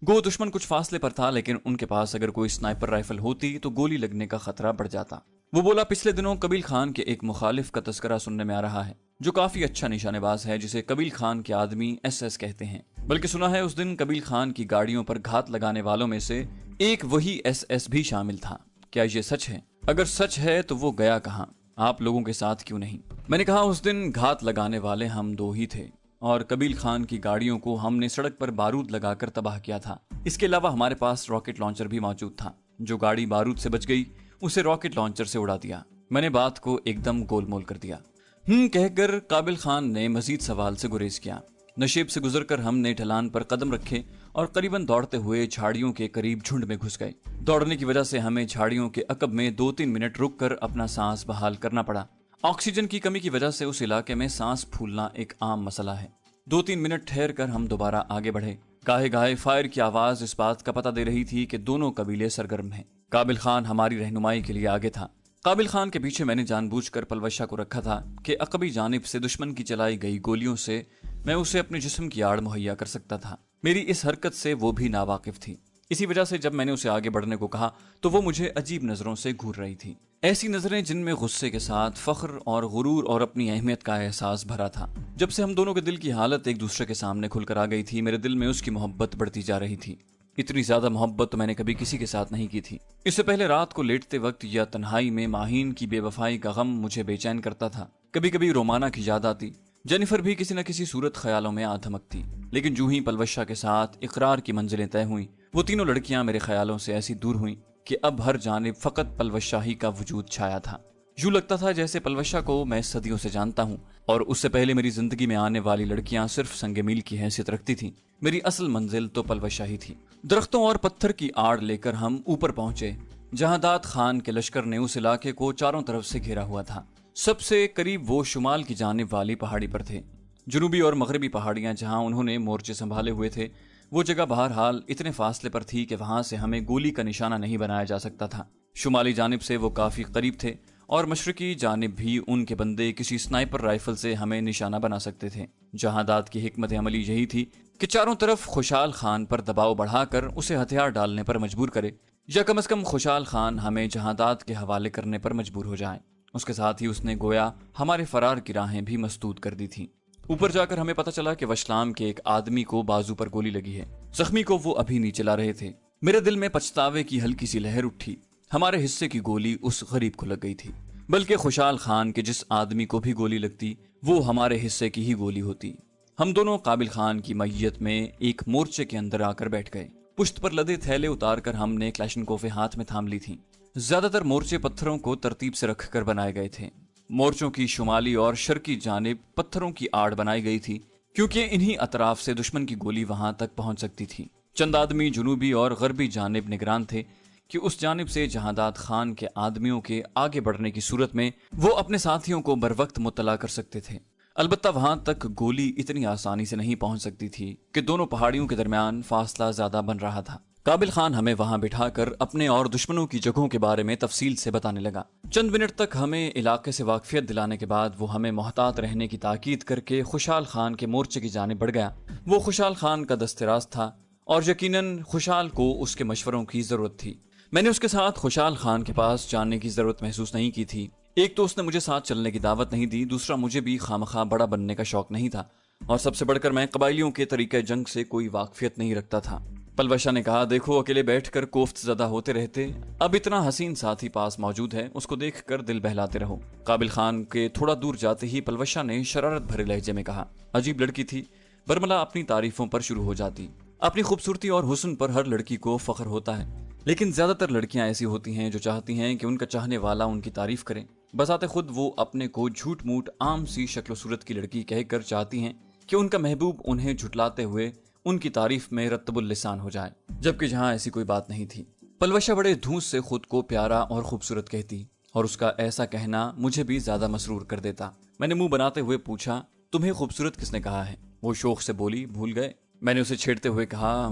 गो दुश्मन कुछ फासले पर था, लेकिन उनके पास अगर कोई स्नाइपर राइफल होती तो गोली लगने का खतरा बढ़ जाता। वो बोला, पिछले दिनों कबील खान के एक मुखालिफ का तस्करा सुनने में आ रहा है, जो काफी अच्छा निशानेबाज है, जिसे कबील खान के आदमी SS कहते हैं। बल्कि सुना है उस दिन कबील खान की गाड़ियों पर घात लगाने वालों में से एक वही SS भी शामिल था। क्या ये सच है? अगर सच है तो वो गया कहाँ? आप लोगों के साथ क्यों नहीं? मैंने कहा, उस दिन घात लगाने वाले हम 2 ही थे और कबील खान की गाड़ियों को हमने सड़क पर बारूद लगाकर तबाह किया था। इसके अलावा हमारे पास रॉकेट लॉन्चर भी मौजूद था। जो गाड़ी बारूद से बच गई उसे रॉकेट लॉन्चर से उड़ा दिया। मैंने बात को एकदम गोलमोल कर दिया। कहकर काबिल खान ने मजीद सवाल से गुरेज किया। नशेब से गुजरकर हमने ढलान पर कदम रखे और करीबन दौड़ते हुए झाड़ियों के करीब झुंड में घुस गए। दौड़ने की वजह से हमें झाड़ियों के अकब में 2-3 मिनट रुककर अपना सांस बहाल करना पड़ा। ऑक्सीजन की कमी की वजह से उस इलाके में सांस फूलना एक आम मसला है। 2-3 मिनट ठहर कर हम दोबारा आगे बढ़े। गाहे गाहे फायर की आवाज इस बात का पता दे रही थी कि दोनों कबीले सरगर्म हैं। काबिल खान हमारी रहनुमाई के लिए आगे था। काबिल खान के पीछे मैंने जानबूझकर पलवशा को रखा था कि अकबी जानिब से दुश्मन की चलाई गई गोलियों से मैं उसे अपने जिस्म की आड़ मुहैया कर सकता था। मेरी इस हरकत से वो भी नावाकिफ थी। इसी वजह से जब मैंने उसे आगे बढ़ने को कहा तो वो मुझे अजीब नजरों से घूर रही थी। ऐसी नजरें जिनमें गुस्से के साथ फख्र और गुरूर और अपनी अहमियत का एहसास भरा था। जब से हम दोनों के दिल की हालत एक दूसरे के सामने खुलकर आ गई थी, मेरे दिल में उसकी मोहब्बत बढ़ती जा रही थी। इतनी ज्यादा मोहब्बत तो मैंने कभी किसी के साथ नहीं की थी। इससे पहले रात को लेटते वक्त या तन्हाई में माहीन की बेवफाई का गम मुझे बेचैन करता था। कभी कभी रोमाना की याद आती। जेनिफर भी किसी न किसी सूरत ख्यालों में आ धमकती। लेकिन जूं ही पलवशा के साथ इकरार की मंजिलें तय हुई, वो तीनों लड़कियां मेरे ख्यालों से ऐसी दूर हुई कि अब हर जानिब फकत पलवशा ही का वजूद छाया था। यूं लगता था जैसे पलवशा को मैं सदियों से जानता हूँ और उससे पहले मेरी जिंदगी में आने वाली लड़कियां सिर्फ संगे मील की हैसियत रखती थीं। मेरी असल मंजिल तो पलवशा ही थी। दरख्तों और पत्थर की आड़ लेकर हम ऊपर पहुंचे, जहां दाद खान के लश्कर ने उस इलाके को चारों तरफ से घेरा हुआ था। सबसे करीब वो शुमाल की जानिब वाली पहाड़ी पर थे। जनूबी और मगरबी पहाड़ियां जहां उन्होंने मोर्चे संभाले हुए थे, वो जगह बहरहाल इतने फासले पर थी कि वहां से हमें गोली का निशाना नहीं बनाया जा सकता था। शुमाली जानिब से वो काफी करीब थे और मशरकी जानिब भी उनके बंदे किसी स्नाइपर राइफल से हमें निशाना बना सकते थे। जहादात की हिकमत अमली यही थी कि चारों तरफ खुशाल खान पर दबाव बढ़ाकर उसे हथियार डालने पर मजबूर करे, या कम से कम खुशाल खान हमें जहादात के हवाले करने पर मजबूर हो जाए। उसके साथ ही उसने गोया हमारे फरार की राहें भी मसदूद कर दी थी। ऊपर जाकर हमें पता चला कि वशलाम के एक आदमी को बाजू पर गोली लगी है। जख्मी को वो अभी नीचे ला रहे थे। मेरे दिल में पछतावे की हल्की सी लहर उठी। हमारे हिस्से की गोली उस गरीब को लग गई थी। بلکہ خوشحال خان کے جس آدمی کو بھی گولی لگتی وہ ہمارے حصے کی ہی گولی ہوتی۔ ہم دونوں قابل خان کی میت میں ایک مورچے کے اندر آ کر بیٹھ گئے۔ پشت پر لدے تھیلے اتار کر ہم نے کلاشنکوفیں ہاتھ میں تھام لی تھیں۔ زیادہ تر مورچے پتھروں کو ترتیب سے رکھ کر بنائے گئے تھے۔ مورچوں کی شمالی اور شرقی جانب پتھروں کی آڑ بنائی گئی تھی کیونکہ انہی اطراف سے دشمن کی گولی وہاں تک پہنچ سکتی تھی۔ چند آدمی جنوبی اور غربی جانب نگران تھے کہ اس جانب سے جہانداد خان کے آدمیوں کے آگے بڑھنے کی صورت میں وہ اپنے ساتھیوں کو بروقت مطلع کر سکتے تھے۔ البتہ وہاں تک گولی اتنی آسانی سے نہیں پہنچ سکتی تھی کہ دونوں پہاڑیوں کے درمیان فاصلہ زیادہ بن رہا تھا۔ قابل خان ہمیں وہاں بٹھا کر اپنے اور دشمنوں کی جگہوں کے بارے میں تفصیل سے بتانے لگا۔ چند منٹ تک ہمیں علاقے سے واقفیت دلانے کے بعد وہ ہمیں محتاط رہنے کی تاکید کر کے خوشحال خان کے مورچے کی جانب بڑھ گیا۔ وہ خوشحال خان کا دست راست تھا اور یقیناً خوشحال کو اس کے مشوروں کی ضرورت تھی۔ میں نے اس کے ساتھ خوشحال خان کے پاس جانے کی ضرورت محسوس نہیں کی تھی۔ ایک تو اس نے مجھے ساتھ چلنے کی دعوت نہیں دی، دوسرا مجھے بھی خامخواہ بڑا بننے کا شوق نہیں تھا، اور سب سے بڑھ کر میں قبائلیوں کے طریقہ جنگ سے کوئی واقفیت نہیں رکھتا تھا۔ پلوشا نے کہا، دیکھو اکیلے بیٹھ کر کوفت زدہ ہوتے رہتے، اب اتنا حسین ساتھی پاس موجود ہے، اس کو دیکھ کر دل بہلاتے رہو۔ قابل خان کے تھوڑا دور جاتے ہی پلوشا نے شرارت بھرے لہجے میں کہا، عجیب لڑکی تھی، برملا اپنی تعریفوں پر شروع ہو جاتی۔ اپنی خوبصورتی اور حسن پر ہر لڑکی کو فخر ہوتا ہے، لیکن زیادہ تر لڑکیاں ایسی ہوتی ہیں جو چاہتی ہیں کہ ان کا چاہنے والا ان کی تعریف کرے۔ بذات خود وہ اپنے کو جھوٹ موٹ عام سی شکل و صورت کی لڑکی کہہ کر چاہتی ہیں کہ ان کا محبوب انہیں جھٹلاتے ہوئے ان کی تعریف میں رتب اللسان ہو جائے، جبکہ جہاں ایسی کوئی بات نہیں تھی۔ پلوشا بڑے دھونس سے خود کو پیارا اور خوبصورت کہتی، اور اس کا ایسا کہنا مجھے بھی زیادہ مسرور کر دیتا۔ میں نے منہ بناتے ہوئے پوچھا، تمہیں خوبصورت کس نے کہا ہے؟ وہ شوق سے بولی، بھول گئے؟ میں نے اسے چھیڑتے ہوئے کہا،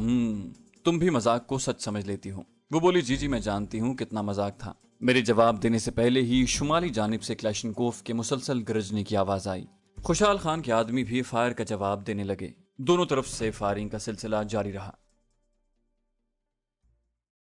تم بھی مذاق کو سچ سمجھ لیتی ہو۔ وہ بولی، جی جی میں جانتی ہوں کتنا مذاق تھا۔ میرے جواب دینے سے پہلے ہی شمالی جانب سے کلاشنکوف کے مسلسل گرجنے کی آواز آئی۔ خوشحال خان کے آدمی بھی فائر کا جواب دینے لگے۔ دونوں طرف سے فائرنگ کا سلسلہ جاری رہا۔